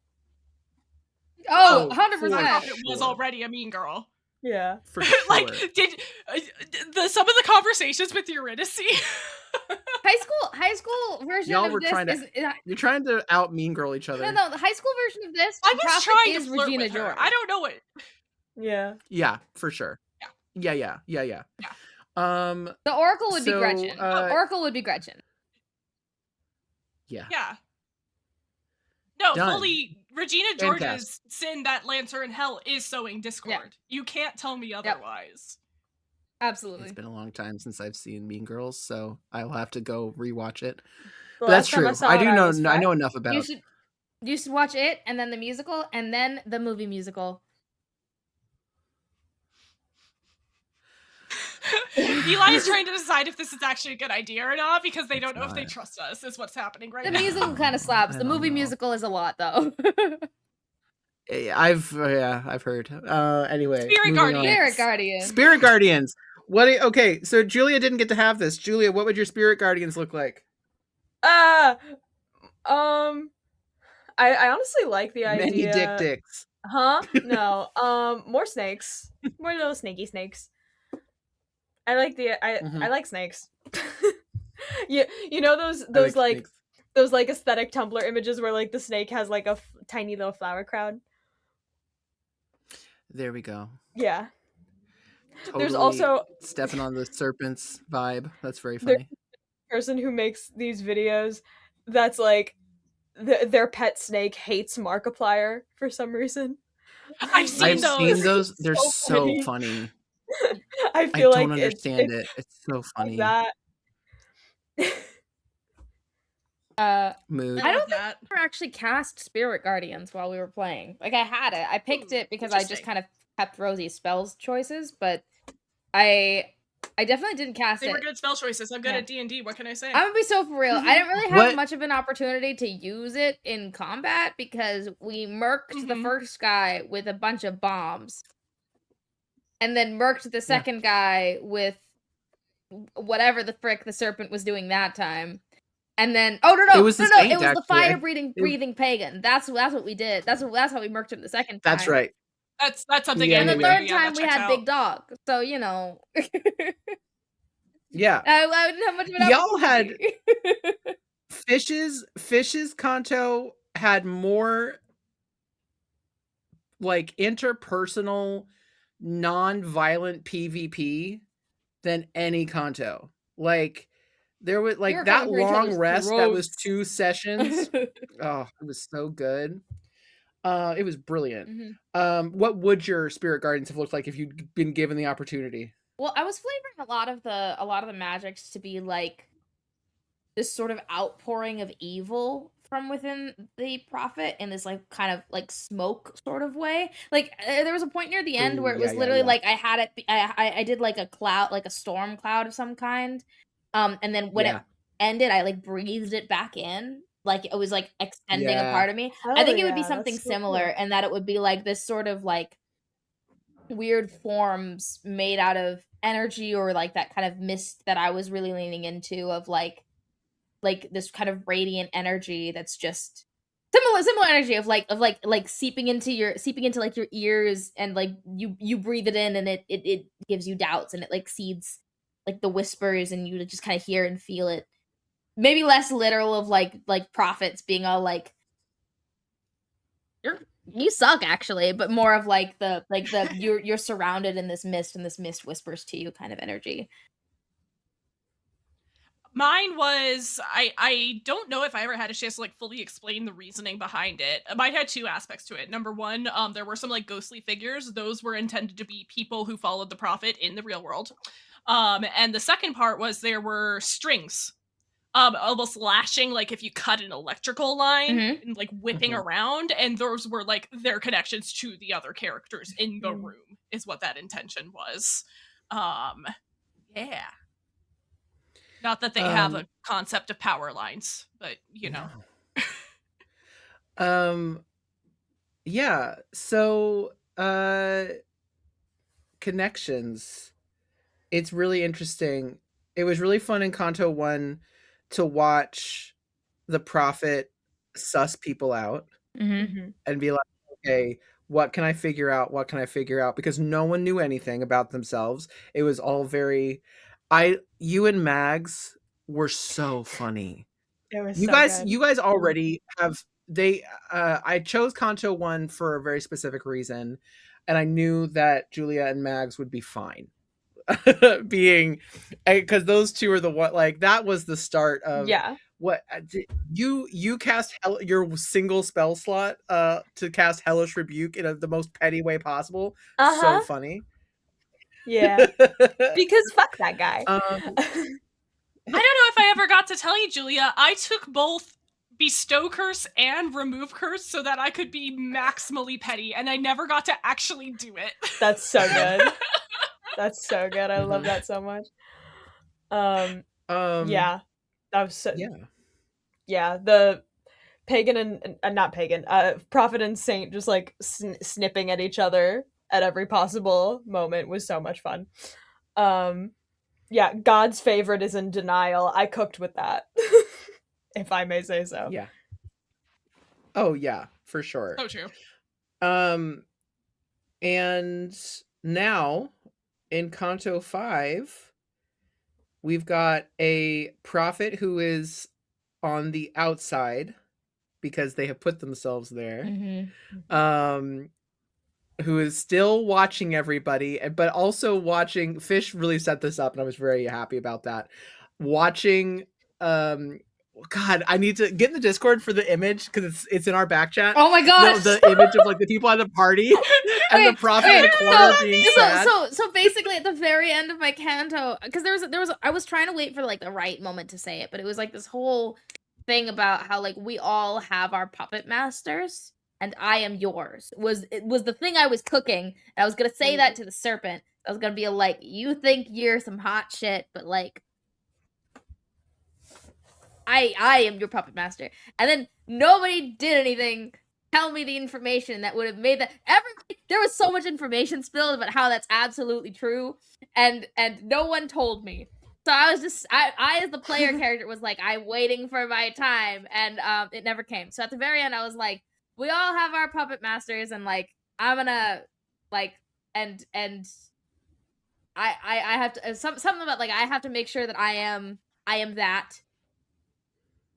Oh, Oh, 100%. Prophet was Sure. already a mean girl. Yeah. for sure. Like, did some of the conversations with Eurydice? High school version Y'all of were this trying to- is You're trying to out mean girl each other. no. The high school version of this, I the was Prophet trying is to flirt Regina with her. George. I don't know it. Yeah. Yeah, for sure. Yeah. Yeah. The Oracle would be So, Gretchen. The Oracle would be Gretchen. Yeah. Yeah. No, Done. fully. Regina George's Fantastic. sin that lands her in hell is sowing discord. You can't tell me otherwise. Absolutely. It's been a long time since I've seen Mean Girls, so I'll have to go rewatch it. The But that's last time true. saw I it, do know. was I five. know enough about. You should watch it and then the musical and then the movie musical. Eli is trying to decide if this is actually a good idea or not because they don't It's know if they not. trust us, is what's happening right The now. musical kind of slaps. I The don't movie know. musical is a lot though. I've heard. Anyway, Spirit moving on. Guardians. Spirit Guardian. Spirit Guardians. Okay, so Julia didn't get to have this. Julia, what would your Spirit Guardians look like? I honestly like the idea. Many dicks. Huh? No. More snakes. More little snaky snakes. I like Mhm. I like snakes. you know those I like snakes. those like aesthetic Tumblr images where like the snake has like a tiny little flower crown. There we go. Yeah. Totally There's also stepping on the serpent's vibe. That's very there's funny. a person who makes these videos that's like their pet snake hates Markiplier for some reason. I've seen those. They're so funny. I I feel don't like understand it. It's so like funny. that. Mood. I don't think I ever actually cast Spirit Guardians while we were playing. Like I had it. I picked it because I just kind of kept Rosie's spells choices, but I definitely didn't cast it. They were good spell choices. I'm good at D&D. What can I say? I'm gonna be so for real. I didn't really have much of an opportunity to use it in combat because we murked the first guy with a bunch of bombs. And then murked the second guy with whatever the frick the serpent was doing that time. And then it was the fire breathing pagan. That's what we did. That's how we murked him the second time. That's right. That's something. And the third time we had Big Dog. So Yeah. I didn't have much of an Y'all had Fish's Canto had more like interpersonal non-violent PvP than any Canto. Like there was like that long rest that was 2 sessions. Oh, it was so good. It was brilliant. What would your Spirit Guardians have looked like if you'd been given the opportunity? Well, I was flavoring a lot of the magics to be like this sort of outpouring of evil from within the prophet in this like kind of like smoke sort of way. Like there was a point near the end where it was literally like I had it. I did like a cloud, like a storm cloud of some kind. And then when it ended, I like breathed it back in. Like it was like extending a part of me. I think it would be something similar, and that it would be like this sort of like weird forms made out of energy or like that kind of mist that I was really leaning into of like this kind of radiant energy that's just similar energy of like seeping into like your ears, and like you breathe it in and it gives you doubts, and it like seeds like the whispers, and you just kind of hear and feel it. Maybe less literal of like prophets being all like you suck actually, but more of like the you're surrounded in this mist, and this mist whispers to you kind of energy. Mine was I don't know if I ever had a chance to like fully explain the reasoning behind it. Mine had 2 aspects to it. Number 1, there were some like ghostly figures. Those were intended to be people who followed the prophet in the real world. And the second part was there were strings. Almost lashing, like if you cut an electrical line and like whipping around, and those were like their connections to the other characters in the room is what that intention was. Yeah. Not that they have a concept of power lines, but Yeah. So connections. It's really interesting. It was really fun in Canto 1 to watch the prophet suss people out and be like, okay, what can I figure out? What can I figure out? Because no one knew anything about themselves. It was all very you and Mags were so funny. It was you guys already have I chose Canto 1 for a very specific reason, and I knew that Julia and Mags would be fine. Being because those two are the one, like that was the start of what you cast your single spell slot to cast Hellish Rebuke in the most petty way possible. So funny. Yeah. Because fuck that guy. I don't know if I ever got to tell you, Julia, I took both Bestow Curse and Remove Curse so that I could be maximally petty, and I never got to actually do it. That's so good. That's so good. I love that so much. Yeah. That was so yeah, the pagan and not pagan, prophet and saint just like snipping at each other at every possible moment was so much fun. Yeah, God's favorite is in denial. I cooked with that. If I may say so. Yeah. Oh yeah, for sure. So true. And now in Canto 5, we've got a prophet who is on the outside because they have put themselves there. who is still watching everybody, but also watching. Fish really set this up, and I was very happy about that. Watching, God, I need to get in the Discord for the image because it's in our back chat. Oh my gosh! The image of like the people at the party and the prophet in the corner being sad. So basically, at the very end of my Canto, because I was trying to wait for like the right moment to say it, but it was like this whole thing about how like we all have our puppet masters. And I am yours it was the thing I was cooking. And I was gonna say that to the serpent. I was gonna be like, you think you're some hot shit, but like, I am your puppet master. And then nobody did anything. Tell me the information that would have made that. There was so much information spilled about how that's absolutely true, and no one told me. So I was just, I as the player character was like, I'm waiting for my time, and it never came. So at the very end, I was like, we all have our puppet masters, and like I'm gonna like and I have to something about like I have to make sure that I am that,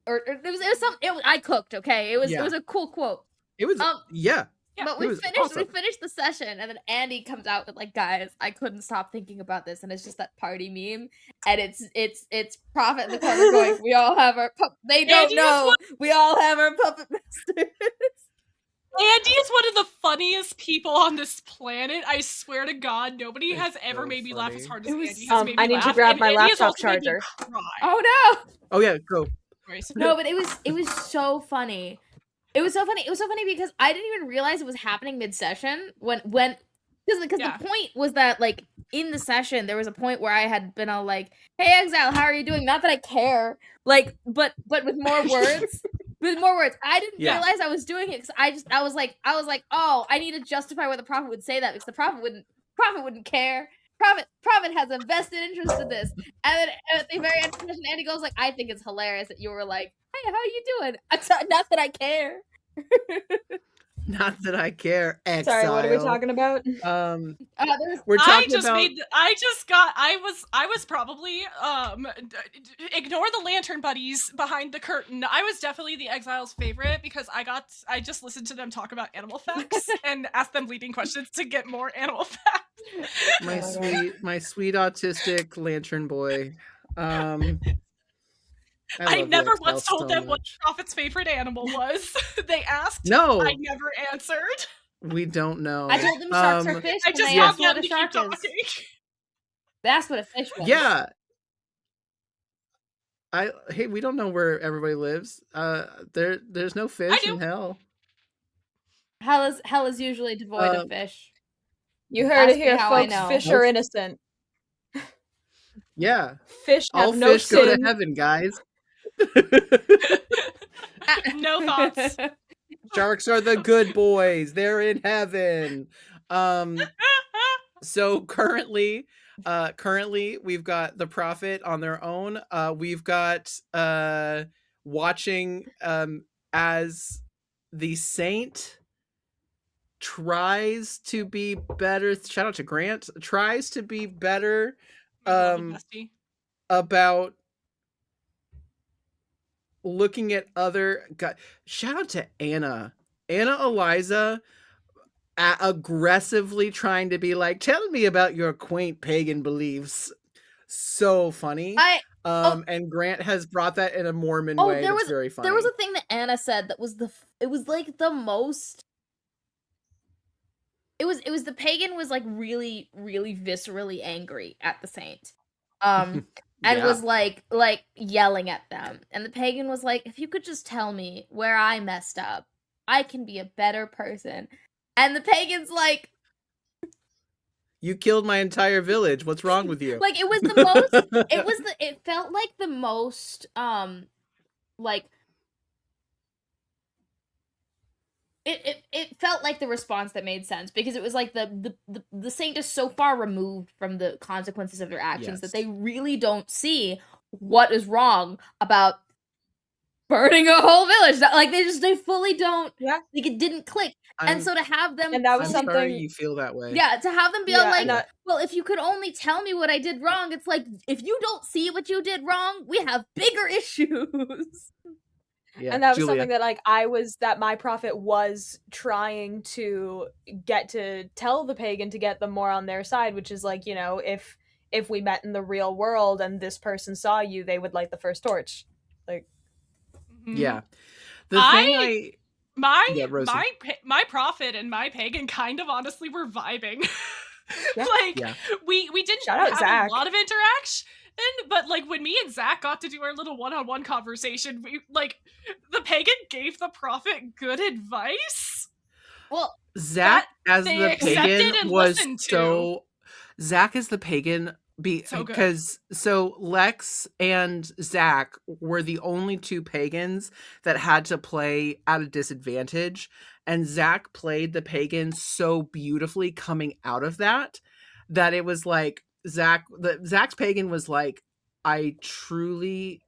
or it was something. I cooked, okay. It was a cool quote. It was yeah. But we finished the session, and then Andy comes out with like, guys, I couldn't stop thinking about this, and it's just that party meme, and it's Prophet in the corner going, we all have our they don't know, we all have our puppet masters. Andy is one of the funniest people on this planet. I swear to God, nobody has ever made me laugh as hard as Andy has made me laugh. I need to grab my laptop charger. Oh no! Oh yeah, go. No, but it was so funny. It was so funny. It was so funny because I didn't even realize it was happening mid-session because the point was that like in the session there was a point where I had been all like, "Hey Exile, how are you doing?" Not that I care, like, but with more words. With more words. I didn't realize I was doing it because I was like, oh, I need to justify why the prophet would say that because the prophet wouldn't care. Prophet has a vested interest in this. And then at the very end of the session, Andy goes like, I think it's hilarious that you were like, hey, how are you doing? Not that I care. Not that I care. Exile. Sorry, what are we talking about? We're talking about. I was probably ignore the lantern buddies behind the curtain. I was definitely the Exile's favorite because I just listened to them talk about animal facts and asked them leading questions to get more animal facts. My sweet autistic lantern boy. I never once told them what Prophet's favorite animal was. They asked. No. I never answered. We don't know. I told them sharks are fish. I just asked what a shark is. That's what a fish was. Yeah. Hey, we don't know where everybody lives. There's no fish in hell. Hell is usually devoid of fish. You heard it here, folks. Fish are innocent. Yeah. Fish have all no fish sin. go to heaven, guys. No thoughts. Sharks are the good boys. They're in heaven. So currently we've got the prophet on their own. We've got watching as the saint tries to be better. Shout out to Grant. Tries to be better about looking at other. God, shout out to Anna Eliza, aggressively trying to be like, tell me about your quaint pagan beliefs. So funny. And Grant has brought that in a Mormon way. That's very funny. There was a thing that Anna said that was it was like the most. It was the pagan was like really, really viscerally angry at the saint. And was like yelling at them. And the pagan was like, if you could just tell me where I messed up, I can be a better person. And the pagan's like, you killed my entire village. What's wrong with you? Like, it was the most, it felt like the most, like, it felt like the response that made sense because it was like the saint is so far removed from the consequences of their actions that they really don't see what is wrong about burning a whole village. Like they fully don't. Yeah, like it didn't click. And so to have them, and that was something. Sorry you feel that way. Yeah, to have them be like, well, if you could only tell me what I did wrong, it's like if you don't see what you did wrong, we have bigger issues. Yeah, And that was Julia. something that that my prophet was trying to get to tell the pagan to get them more on their side, which is like, if we met in the real world and this person saw you, they would light the first torch. Like, yeah. The thing my prophet and my pagan kind of honestly were vibing. We didn't have a lot of interaction, but like when me and Zach got to do our little one-on-one conversation, the pagan gave the prophet good advice. Well, Zach as the pagan was so. Zach as the pagan because so Lex and Zach were the only two pagans that had to play at a disadvantage, and Zach played the pagan so beautifully coming out of that it was like Zach's pagan was like, I truly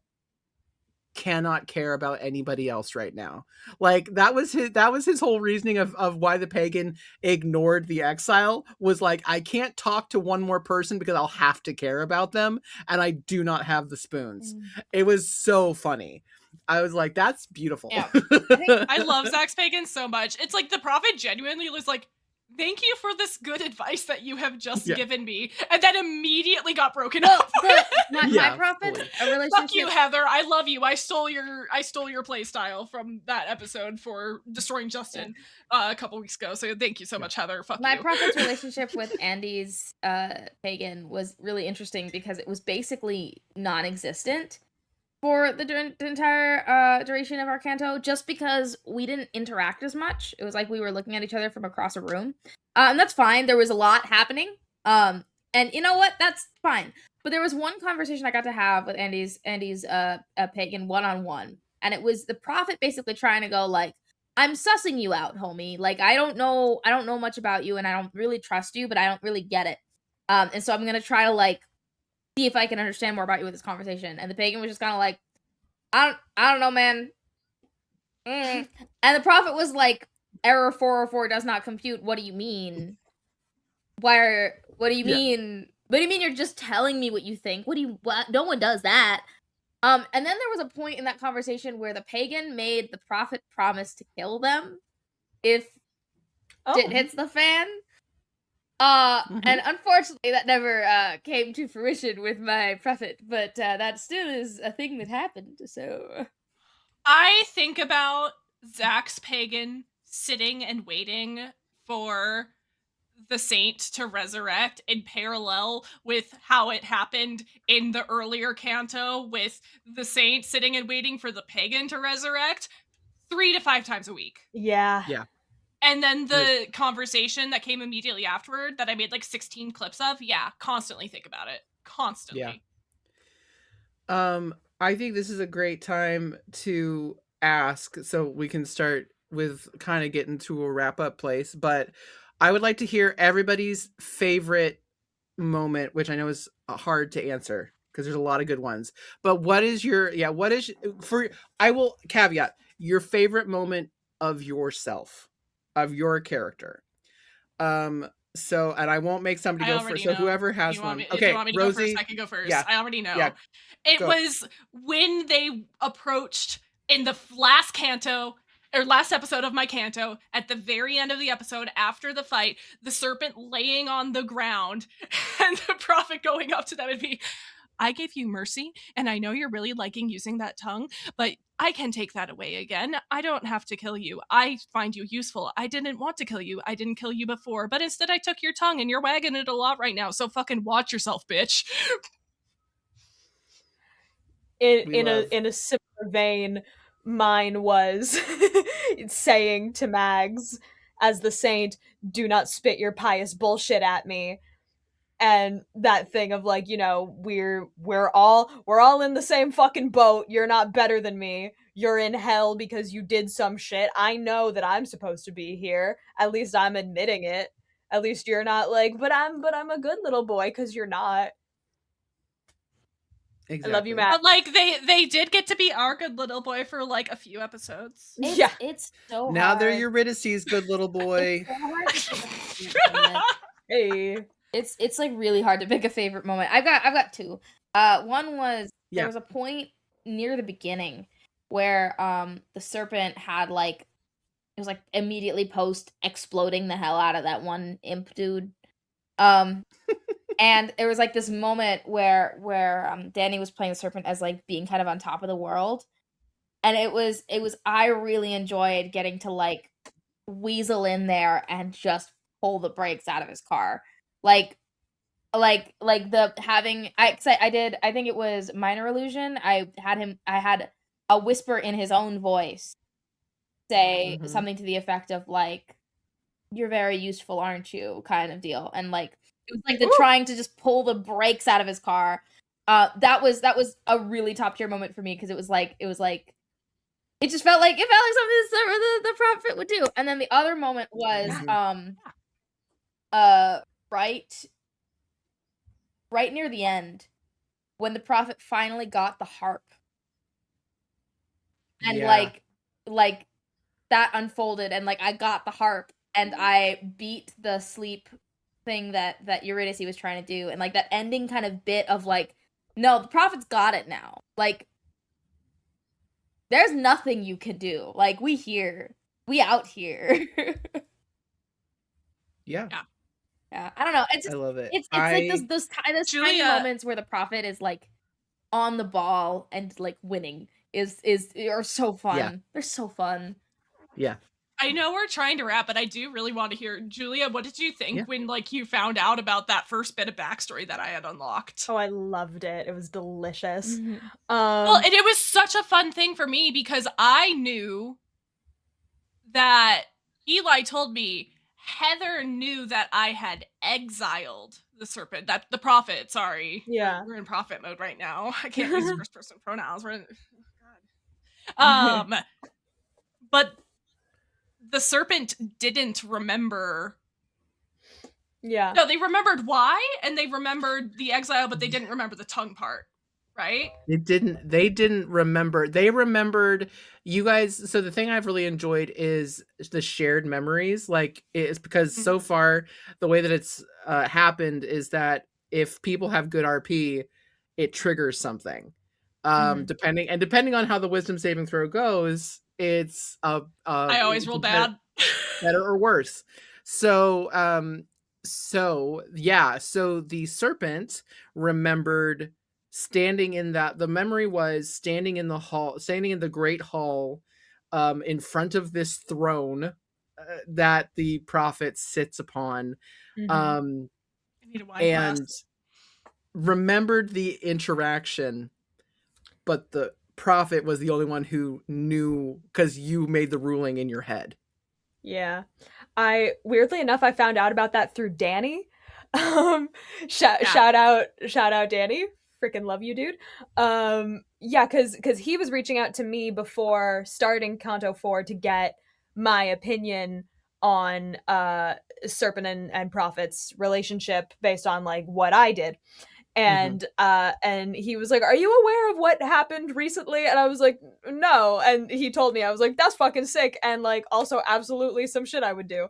cannot care about anybody else right now. Like that was his whole reasoning of why the pagan ignored the exile, was like, I can't talk to one more person because I'll have to care about them, and I do not have the spoons. It was so funny. I was like, that's beautiful. Yeah. I love Zach's pagan so much. It's like the prophet genuinely was like, thank you for this good advice that you have just given me, and then immediately got broken up. My prophet, a relationship. Fuck you, Heather. I love you. I stole your play style from that episode for destroying Justin a couple weeks ago. So thank you so much, Heather. Fuck my you. prophet's relationship with Andy's pagan was really interesting because it was basically non-existent for the entire duration of our Canto, just because we didn't interact as much. It was like we were looking at each other from across a room. And that's fine. There was a lot happening. And you know what? That's fine. But there was one conversation I got to have with Andy's pagan one-on-one. And it was the prophet basically trying to go like, I'm sussing you out, homie. Like, I don't know much about you, and I don't really trust you, but I don't really get it. And so I'm going to try to like see if I can understand more about you with this conversation. And the pagan was just kind of like, I don't know, man. And the prophet was like, error 404 does not compute. What do you mean? What do you mean? What do you mean you're just telling me what you think? What? No one does that. And then there was a point in that conversation where the pagan made the prophet promise to kill them if it hits the fan. And unfortunately that never came to fruition with my prophet, but that still is a thing that happened, so. I think about Zach's pagan sitting and waiting for the saint to resurrect in parallel with how it happened in the earlier Canto, with the saint sitting and waiting for the pagan to resurrect 3 to 5 times a week. Yeah. And then the conversation that came immediately afterward that I made like 16 clips of, constantly think about it. Constantly. Yeah. I think this is a great time to ask, so we can start with kind of getting to a wrap-up place, but I would like to hear everybody's favorite moment, which I know is hard to answer because there's a lot of good ones. But I will caveat your favorite moment of yourself, of your character. So, and I won't make somebody go first. So whoever has one. Okay, do you want me to Rosie, go first? I can go first. Yeah. I already know. Yeah. It was when they approached in the last Canto, or last episode of my Canto, at the very end of the episode, after the fight, the serpent laying on the ground, and the prophet going up to them and be, I gave you mercy, and I know you're really liking using that tongue, but I can take that away again. I don't have to kill you. I find you useful. I didn't want to kill you. I didn't kill you before, but instead I took your tongue, and you're wagging it a lot right now, so fucking watch yourself, bitch. In a similar vein, mine was saying to Mags as the saint, do not spit your pious bullshit at me. And that thing of like, we're all in the same fucking boat. You're not better than me. You're in hell because you did some shit. I know that I'm supposed to be here. At least I'm admitting it. At least you're not like, but I'm a good little boy, because you're not. Exactly. I love you, Matt. But like they did get to be our good little boy for like a few episodes. It's so hard. Now they're Eurydice's good little boy. Hey. It's like really hard to pick a favorite moment. I've got 2. One was there was a point near the beginning where the serpent had like, it was like immediately post exploding the hell out of that one imp dude. And there was like this moment where Danny was playing the serpent as like being kind of on top of the world. And it was I really enjoyed getting to like weasel in there and just pull the brakes out of his car. Like the having I think it was Minor Illusion. I had a whisper in his own voice say something to the effect of like, "You're very useful, aren't you?" kind of deal. And like it was like the trying to just pull the brakes out of his car. That was a really top tier moment for me, because it was like it just felt like something the prophet would do. And then the other moment was right near the end, when the prophet finally got the harp. And like that unfolded, and like I got the harp and I beat the sleep thing that Eurydice was trying to do, and like that ending kind of bit of like, no, the prophet's got it now. Like there's nothing you can do. Like we out here. Yeah. I don't know. It's just, I love it. It's like those tiny moments where the prophet is like on the ball and like winning are so fun. Yeah. They're so fun. Yeah. I know we're trying to wrap, but I do really want to hear, Julia, what did you think when like you found out about that first bit of backstory that I had unlocked? Oh, I loved it. It was delicious. Well, and it was such a fun thing for me because I knew that Eli told me Heather knew that I had exiled the serpent, that the prophet, sorry. Yeah. We're in prophet mode right now. I can't use first person pronouns. We're in, oh, God. But the serpent didn't remember. Yeah. No, they remembered why, and they remembered the exile, but they didn't remember the tongue part, right? They didn't remember. They remembered you guys. So the thing I've really enjoyed is the shared memories. Like, it's because so far the way that it's happened is that if people have good RP, it triggers something. Depending on how the wisdom saving throw goes, it's I always roll bad, better or worse. So the serpent remembered standing in the memory was standing in the great hall, in front of this throne that the prophet sits upon, and remembered the interaction, but the prophet was the only one who knew because you made the ruling in your head. Yeah. Weirdly enough, I found out about that through Danny. Shout out Danny. Freaking love you, dude. Yeah, because he was reaching out to me before starting Canto 4 to get my opinion on Serpent and Prophet's relationship based on like what I did. And he was like, "Are you aware of what happened recently?" And I was like, "No." And he told me. I was like, "That's fucking sick," and like also absolutely some shit I would do.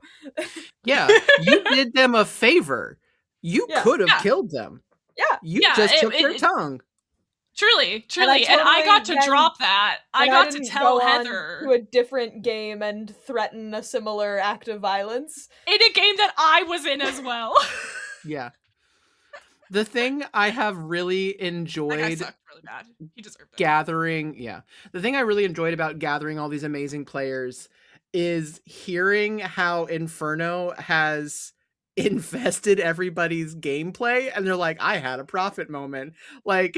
Yeah, you did them a favor. You could have killed them. Yeah, you just took their tongue. Truly, and I got to drop that. I got to tell Heather to a different game and threaten a similar act of violence in a game that I was in as well. Yeah. The thing I have really enjoyed that guy sucked really bad. He deserved it. The thing I really enjoyed about gathering all these amazing players is hearing how Inferno has infested everybody's gameplay, and they're like, I had a prophet moment, like,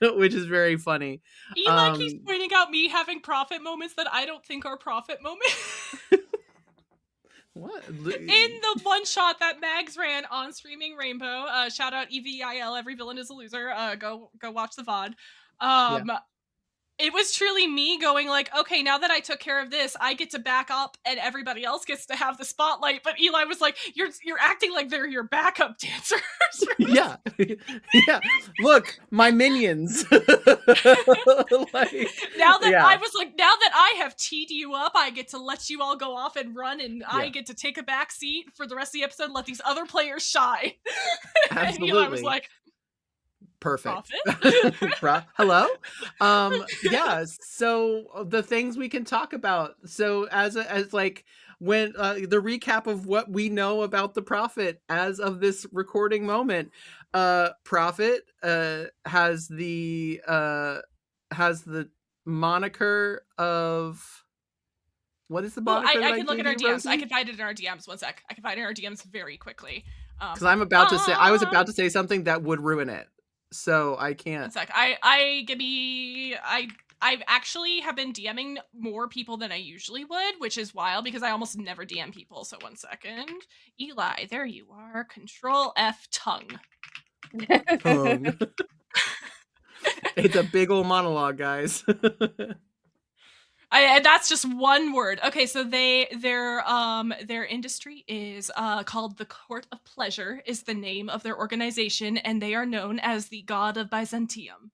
which is very funny. Eli keeps pointing out me having prophet moments that I don't think are prophet moments. What? In the one shot that Mags ran on Streaming Rainbow, shout out EVIL, every villain is a loser. Go watch the VOD. It was truly me going like, okay, now that I took care of this, I get to back up and everybody else gets to have the spotlight. But Eli was like, you're acting like they're your backup dancers. Yeah. Look, my minions. Now that I have teed you up, I get to let you all go off and run, and I get to take a back seat for the rest of the episode and let these other players shine. Absolutely. And Eli was like, Perfect. Profit. Hello. Yeah, so the things we can talk about. So as like when the recap of what we know about the Prophet as of this recording moment, Prophet has the moniker of, what is the Well, moniker that I I can look gave at our you, DMs. I Rosie? can find it in our DMs. One sec. I can find it in our DMs very quickly. Because I was about to say something that would ruin it, so I can't. One sec. I actually have been DMing more people than I usually would, which is wild because I almost never DM people. So 1 second. Eli, there you are. Control F tongue. Tongue. It's a big old monologue, guys. And that's just one word. Okay, so their industry is called the Court of Pleasure, is the name of their organization, and they are known as the God of Byzantium.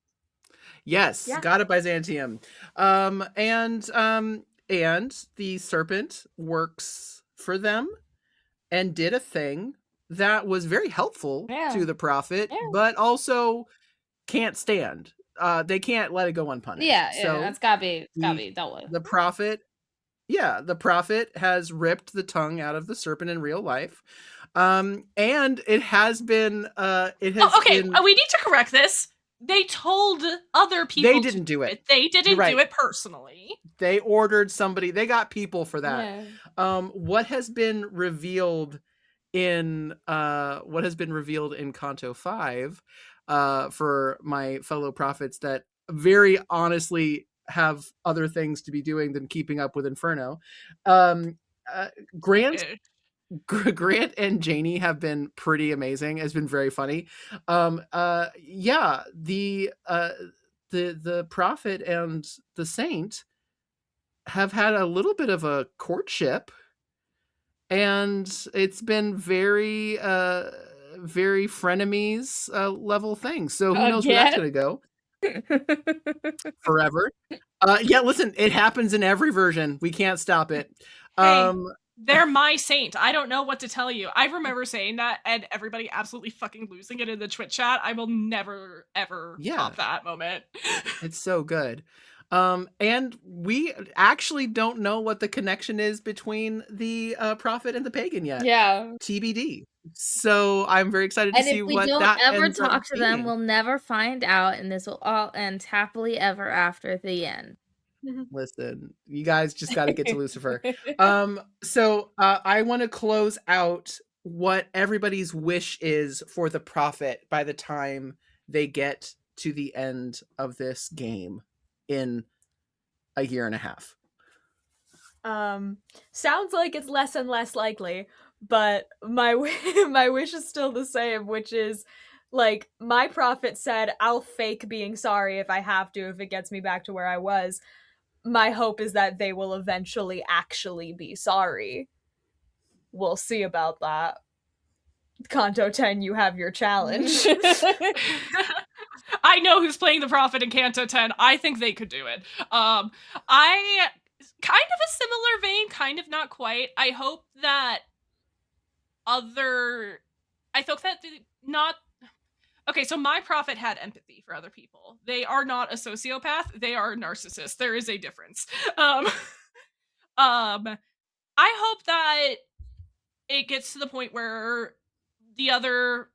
Yes, Yeah. God of Byzantium. And the serpent works for them and did a thing that was very helpful to the Prophet, but also can't stand. They can't let it go unpunished. Yeah, so that's gotta be dealt with. the Prophet has ripped the tongue out of the serpent in real life. And it has been we need to correct this. They told other people they didn't do it. They didn't do it personally. They ordered somebody. They got people for that. Yeah. What has been revealed in Canto 5 for my fellow prophets that very honestly have other things to be doing than keeping up with Inferno. Grant and Janie have been pretty amazing. It's been very funny. Yeah, the Prophet and the Saint have had a little bit of a courtship, and it's been very very frenemies level thing. So who knows where that's gonna go forever. Yeah, listen, it happens in every version. We can't stop it. Hey, they're my saint. I don't know what to tell you. I remember saying that and everybody absolutely fucking losing it in the Twitch chat. I will never, ever top that moment. It's so good. And we actually don't know what the connection is between the Prophet and the pagan yet. Yeah. TBD. So I'm very excited to see what that And if we don't ever ends up talk to them, being. we'll never find out, and this will all end happily ever after at the end. Listen, you guys just got to get to Lucifer. So I want to close out what everybody's wish is for the Prophet by the time they get to the end of this game in a year and a half. Sounds like it's less and less likely, but my wish is still the same, which is, like, my Prophet said, I'll fake being sorry if I have to, if it gets me back to where I was. My hope is that they will eventually actually be sorry. We'll see about that. Canto 10, you have your challenge. I know who's playing the Prophet in Canto 10. I think they could do it. I kind of a similar vein, kind of not quite. I hope that Okay, so my Prophet had empathy for other people. They are not a sociopath. They are a narcissist. There is a difference. I hope that it gets to the point where the other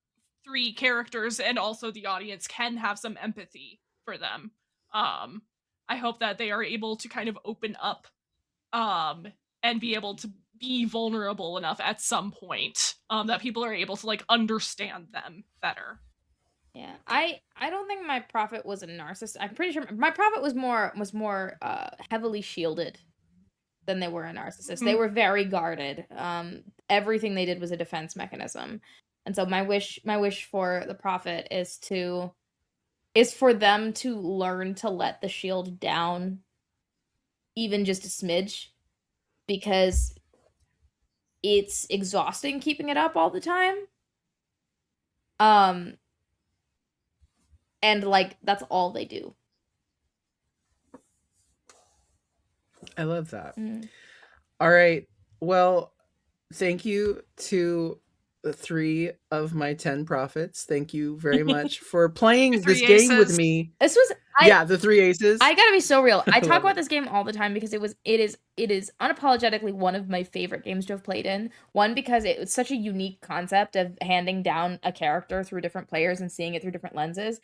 three characters and also the audience can have some empathy for them. I hope that they are able to kind of open up and be able to be vulnerable enough at some point that people are able to like understand them better. Yeah, I don't think my Prophet was a narcissist. I'm pretty sure my Prophet was more heavily shielded than they were a narcissist. They were very guarded. Everything they did was a defense mechanism. And so my wish for the Prophet is for them to learn to let the shield down even just a smidge, because it's exhausting keeping it up all the time. And like that's all they do. I love that. All right. Well, thank you to 3 of my 10 profits. Thank you very much for playing Your 3 this game with aces. me. This was Yeah, the 3 aces. I gotta be so real. I talk love about it. this game all the time because it is unapologetically one of my favorite games to have played in. One, because it was such a unique concept of handing down a character through different players and seeing it through different lenses.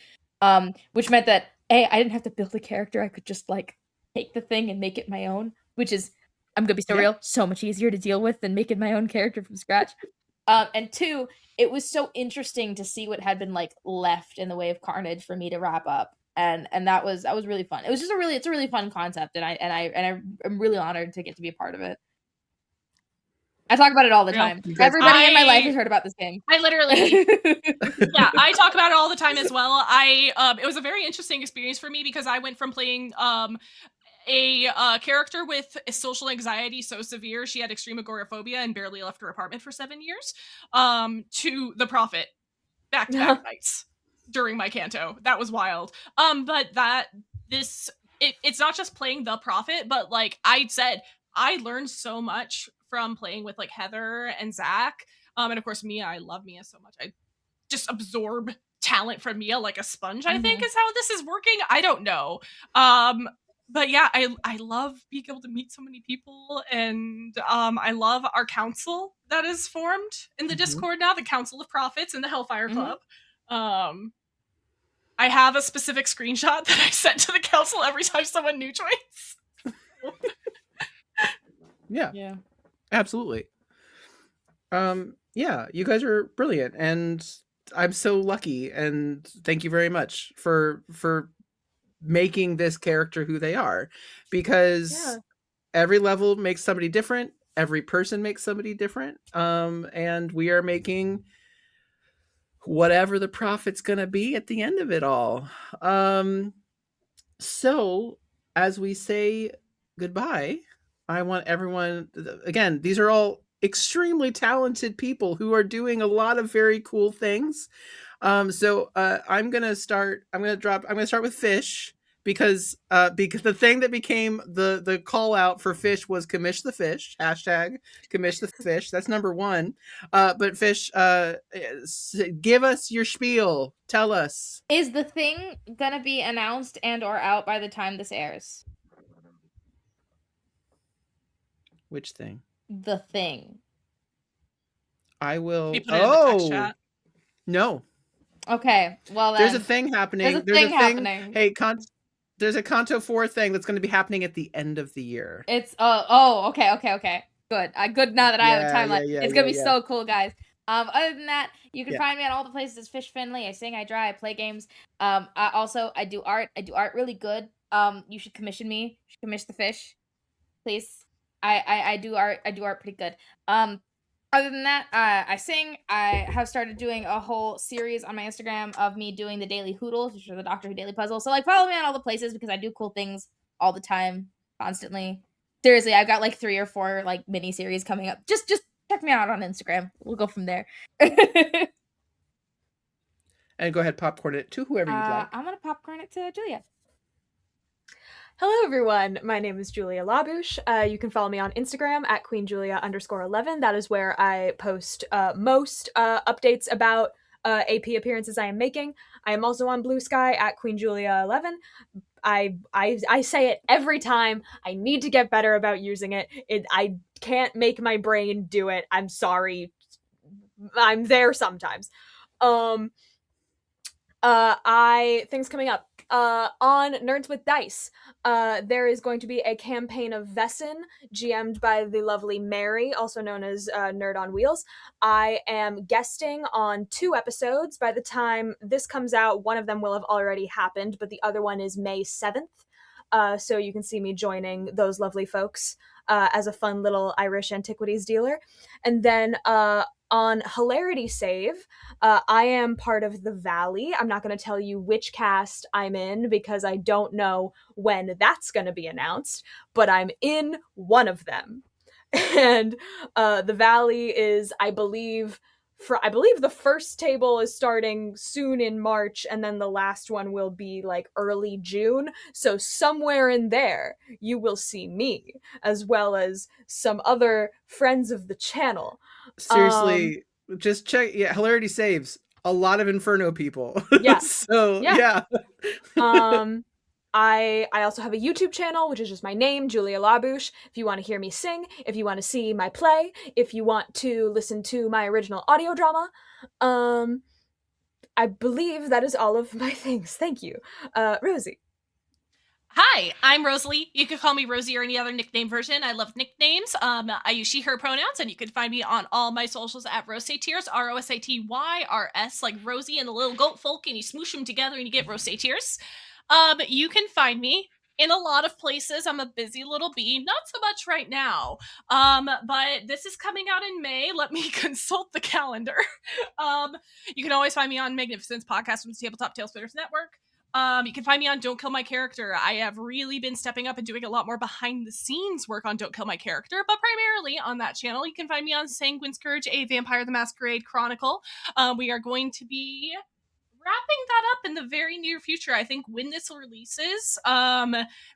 Which meant that I didn't have to build a character. I could just like take the thing and make it my own, which is, I'm gonna be so real, so much easier to deal with than making my own character from scratch. And 2, it was so interesting to see what had been like left in the way of carnage for me to wrap up. And that was really fun. It was just it's a really fun concept, and I'm really honored to get to be a part of it. I talk about it all the time. Everybody in my life has heard about this game. I literally, yeah, I talk about it all the time as well. It was a very interesting experience for me because I went from playing a character with social anxiety so severe she had extreme agoraphobia and barely left her apartment for 7 years, to the Prophet back-to-back nights during my Canto. That was wild. But it's not just playing the Prophet, but like I said, I learned so much from playing with like Heather and Zach. And of course Mia, I love Mia so much. I just absorb talent from Mia like a sponge, I think is how this is working. I don't know. But yeah, I love being able to meet so many people, and I love our council that is formed in the Discord now, the Council of Prophets in the Hellfire Club. I have a specific screenshot that I send to the council every time someone new joins. Yeah, absolutely. Yeah, you guys are brilliant, and I'm so lucky, and thank you very much for making this character who they are, because every level makes somebody different, every person makes somebody different, and we are making whatever the Prophet's gonna be at the end of it all. So as we say goodbye, I want everyone, again, these are all extremely talented people who are doing a lot of very cool things. So I'm gonna start with Fish, because the thing that became the call out for Fish was commish the fish, hashtag commish the fish. That's number 1. But Fish, give us your spiel. Tell us. Is the thing gonna be announced and or out by the time this airs? Which thing? The thing. I will. He put it in the text chat. No. Okay. Well, then. There's a thing happening. There's a thing happening. Hey, there's a Canto 4 thing that's going to be happening at the end of the year. It's okay. Good. Good now that I have a timeline. It's gonna be so cool, guys. Other than that, you can find me on all the places as Fish Finley. I sing, I draw, I play games. I do art. I do art really good. You should commission me. You should commission the Fish, please. I do art. I do art pretty good. Other than that, I sing. I have started doing a whole series on my Instagram of me doing the daily hoodles, which are the Doctor Who daily puzzle. So like, follow me on all the places because I do cool things all the time, constantly. Seriously, I've got like 3 or 4 like mini series coming up. Just check me out on Instagram. We'll go from there. And go ahead, popcorn it to whoever you'd like. I'm gonna popcorn it to Julia. Hello, everyone. My name is Julia Labouche. You can follow me on Instagram at queenjulia_11. That is where I post most updates about AP appearances I am making. I am also on Blue Sky at queenjulia11. I say it every time. I need to get better about using it. I can't make my brain do it. I'm sorry. I'm there sometimes. Things coming up. On Nerds with Dice, there is going to be a campaign of Vessin, GM'd by the lovely Mary, also known as Nerd on Wheels. I am guesting on 2 episodes. By the time this comes out, one of them will have already happened, but the other one is May 7th. So you can see me joining those lovely folks as a fun little Irish antiquities dealer. And then on Hilarity Save, I am part of the Valley. I'm not going to tell you which cast I'm in because I don't know when that's going to be announced, but I'm in one of them. And the Valley is, I believe the first table is starting soon in March, and then the last one will be like early June. So somewhere in there, you will see me, as well as some other friends of the channel. Seriously, just check. Yeah, hilarity saves a lot of Inferno people. Yeah. So yeah. I also have a YouTube channel, which is just my name, Julia Labouche. If you want to hear me sing, if you want to see my play, if you want to listen to my original audio drama, I believe that is all of my things. Thank you. Rosie. Hi, I'm Rosalie. You can call me Rosie or any other nickname version. I love nicknames. I use she, her pronouns, and you can find me on all my socials at Rosatyrs, ROSATYRS, like Rosie and the little goat folk, and you smoosh them together and you get Rosatyrs. You can find me in a lot of places. I'm a busy little bee, not so much right now. But this is coming out in May. Let me consult the calendar. You can always find me on Magnificence Podcast from the Tabletop Tale Spinners Network. You can find me on Don't Kill My Character. I have really been stepping up and doing a lot more behind the scenes work on Don't Kill My Character, but primarily on that channel. You can find me on Sanguine Scourge, a Vampire the Masquerade Chronicle. We are going to be wrapping that up in the very near future. I think when this releases,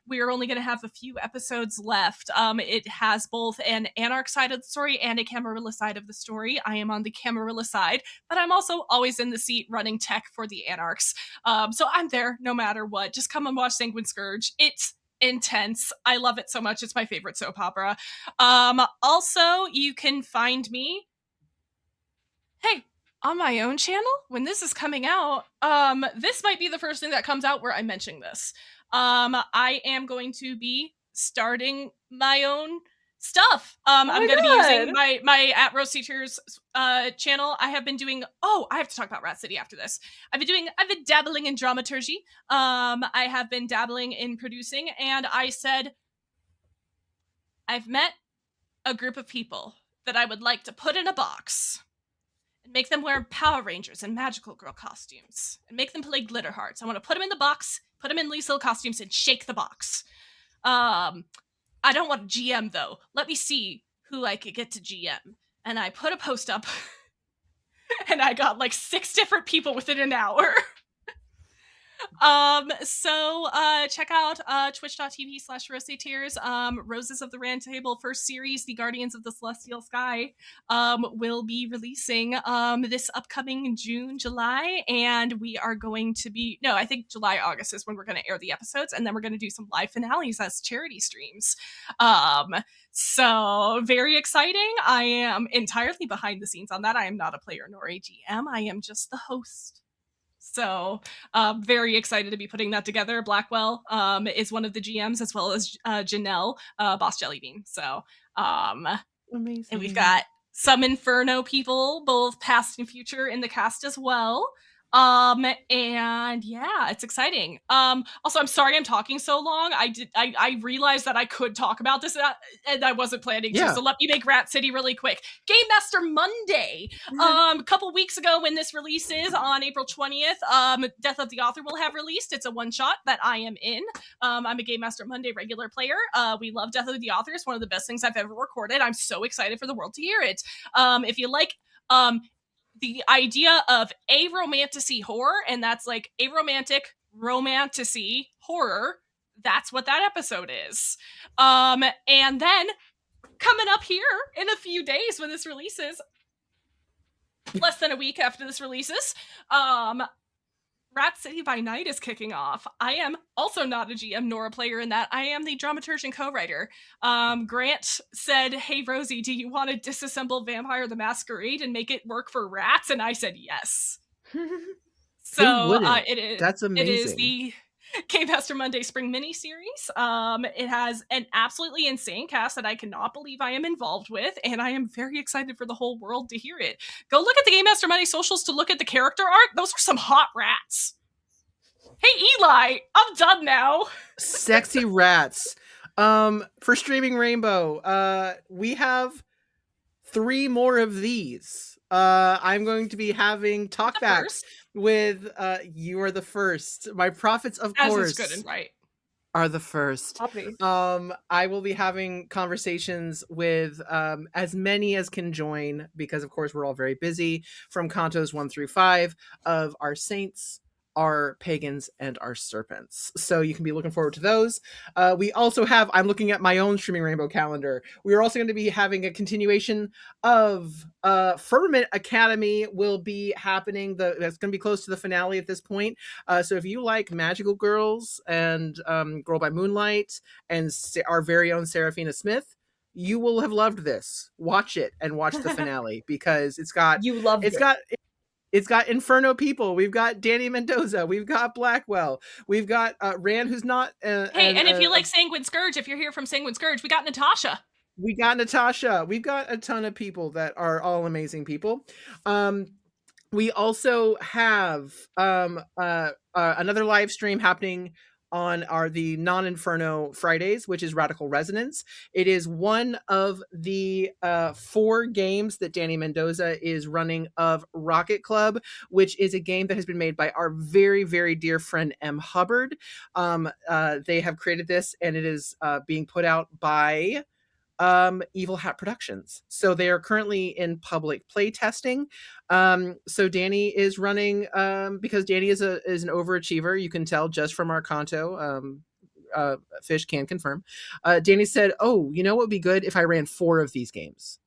we are only going to have a few episodes left. It has both an Anarch side of the story and a Camarilla side of the story. I am on the Camarilla side, but I'm also always in the seat running tech for the Anarchs. So I'm there no matter what. Just come and watch Sanguine Scourge. It's intense. I love it so much. It's my favorite soap opera. Also, you can find me. Hey, on my own channel when this is coming out, this might be the first thing that comes out where I'm mentioning this. I am going to be starting my own stuff. I'm going to be using my at Rose Teachers channel. I have been doing. Oh, I have to talk about Rat City after this. I've been dabbling in dramaturgy. I have been dabbling in producing, and I said I've met a group of people that I would like to put in a box and make them wear Power Rangers and Magical Girl costumes, and make them play Glitter Hearts. I want to put them in the box, put them in Liesel costumes, and shake the box. I don't want a GM, though. Let me see who I could get to GM. And I put a post up, and I got like 6 different people within an hour. So check out twitch.tv/Rosatears. Roses of the Round Table first series, The Guardians of the Celestial Sky, will be releasing this upcoming June, July, and we are going to be I think July, August is when we're going to air the episodes, and then we're going to do some live finales as charity streams. So very exciting. I am entirely behind the scenes on that. I am not a player nor a GM. I am just the host. So very excited to be putting that together. Blackwell is one of the GMs, as well as Janelle, Boss Jellybean. So amazing. And we've got some Inferno people, both past and future, in the cast as well. And yeah, it's exciting. Also, I'm sorry I'm talking so long. I realized that I could talk about this and I wasn't planning to, so let me make Rat City really quick. Game Master Monday. A couple weeks ago when this releases on April 20th, Death of the Author will have released. It's a one-shot that I am in. I'm a Game Master Monday regular player. We love Death of the Author. It's one of the best things I've ever recorded. I'm so excited for the world to hear it. If you like the idea of a romantasy horror, and that's like a romantasy horror, that's what that episode is. And then coming up here in a few days when this releases, less than a week after this releases, Rat City by Night is kicking off. I am also not a GM nor a player in that. I am the dramaturge and co-writer. Grant said, "Hey Rosie, do you want to disassemble Vampire the Masquerade and make it work for rats?" And I said yes. So it is. That's amazing. It is the Game Master Monday Spring miniseries. It has an absolutely insane cast that I cannot believe I am involved with, and I am very excited for the whole world to hear it. Go look at the Game Master Monday socials to look at the character art. Those are some hot rats. Hey Eli, I'm done now. Sexy rats. For Streaming Rainbow, we have 3 more of these. I'm going to be having talkbacks with You Are the First. My profits, of course, good and right, are the first. I will be having conversations with as many as can join, because of course we're all very busy, from Cantos 1 through 5 of our Saints, our pagans and our serpents. So you can be looking forward to those. We also have, I'm looking at my own Streaming Rainbow calendar. We are also going to be having a continuation of Firmament Academy will be happening. That's going to be close to the finale at this point. So if you like Magical Girls and Girl by Moonlight and our very own Seraphina Smith, you will have loved this. Watch it and watch the finale because it's got Inferno people. We've got Danny Mendoza. We've got Blackwell. We've got Rand, who's not. And if you like Sanguine Scourge, if you're here from Sanguine Scourge, we got Natasha. We've got a ton of people that are all amazing people. We also have another live stream happening on the non-Inferno Fridays, which is Radical Resonance. It is one of the 4 games that Danny Mendoza is running of Rocket Club, which is a game that has been made by our very, very dear friend M. Hubbard. They have created this, and it is being put out by Evil Hat Productions. So they are currently in public play testing. So Danny is running because Danny is an overachiever. You can tell just from our Canto. Fish can confirm. Danny said, "Oh, you know what would be good if I ran 4 of these games."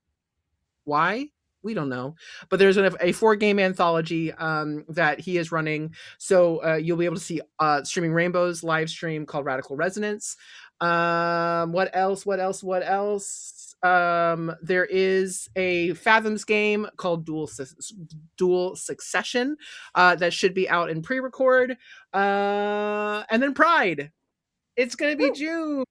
Why? We don't know, but there's a 4-game anthology that he is running. So you'll be able to see Streaming Rainbow's live stream called Radical Resonance. What else? There is a Fathoms game called Dual Succession that should be out in pre-record. And then Pride. It's going to be June.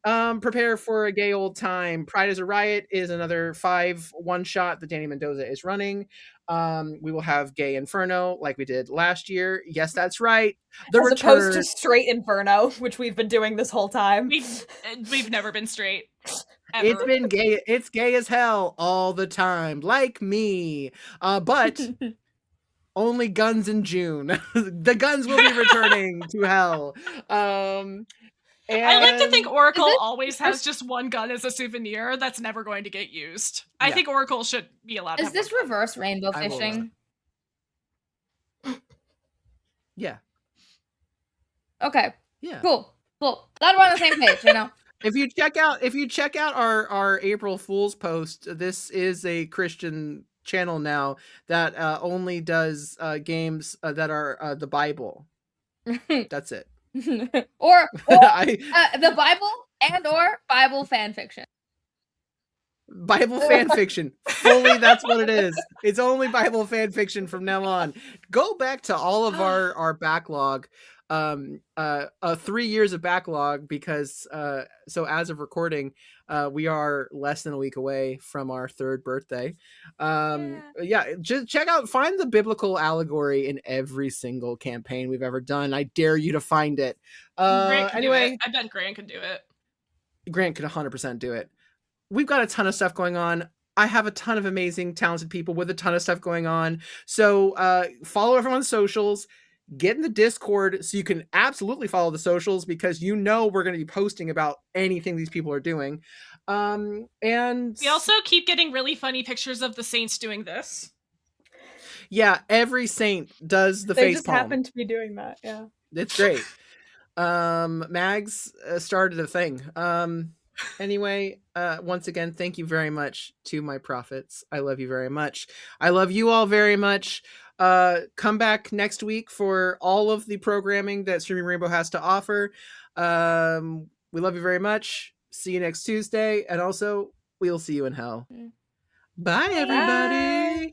Prepare for a gay old time. Pride is a Riot is another 5 one-shot that Danny Mendoza is running. We will have Gay Inferno like we did last year. Yes, that's right. As opposed to straight Inferno, which we've been doing this whole time. We've never been straight. Ever. It's been gay. It's gay as hell all the time, like me. But only guns in June. The guns will be returning to hell. I like to think Oracle always has just one gun as a souvenir that's never going to get used. Yeah. I think Oracle should be allowed to have this reverse rainbow fishing? Yeah. Okay. Yeah. Cool. Glad we're on the same page, you know. If you check out our April Fool's post, this is a Christian channel now that only does games that are the Bible. That's it. or the Bible or Bible fan fiction. Bible fan fiction. Fully, that's what it is. It's only Bible fan fiction from now on. Go back to all of our backlog. 3 years of backlog because so as of recording we are less than a week away from our 3rd birthday. Just find the biblical allegory in every single campaign we've ever done. I dare you to find it. Anyway, I bet Grant could do it. Grant could 100% do it. We've got a ton of stuff going on. I have a ton of amazing talented people with a ton of stuff going on, so follow everyone's socials. Get in the Discord so you can absolutely follow the socials because we're going to be posting about anything these people are doing. And we also keep getting really funny pictures of the saints doing this. Yeah, every saint does the face palm. They just happen to be doing that. Yeah, it's great. Mags started a thing. Anyway, once again, thank you very much to my prophets. I love you very much. I love you all very much. Come back next week for all of the programming that Streaming Rainbow has to offer. We love you very much. See you next Tuesday, and also we'll see you in hell. Bye, everybody. Bye.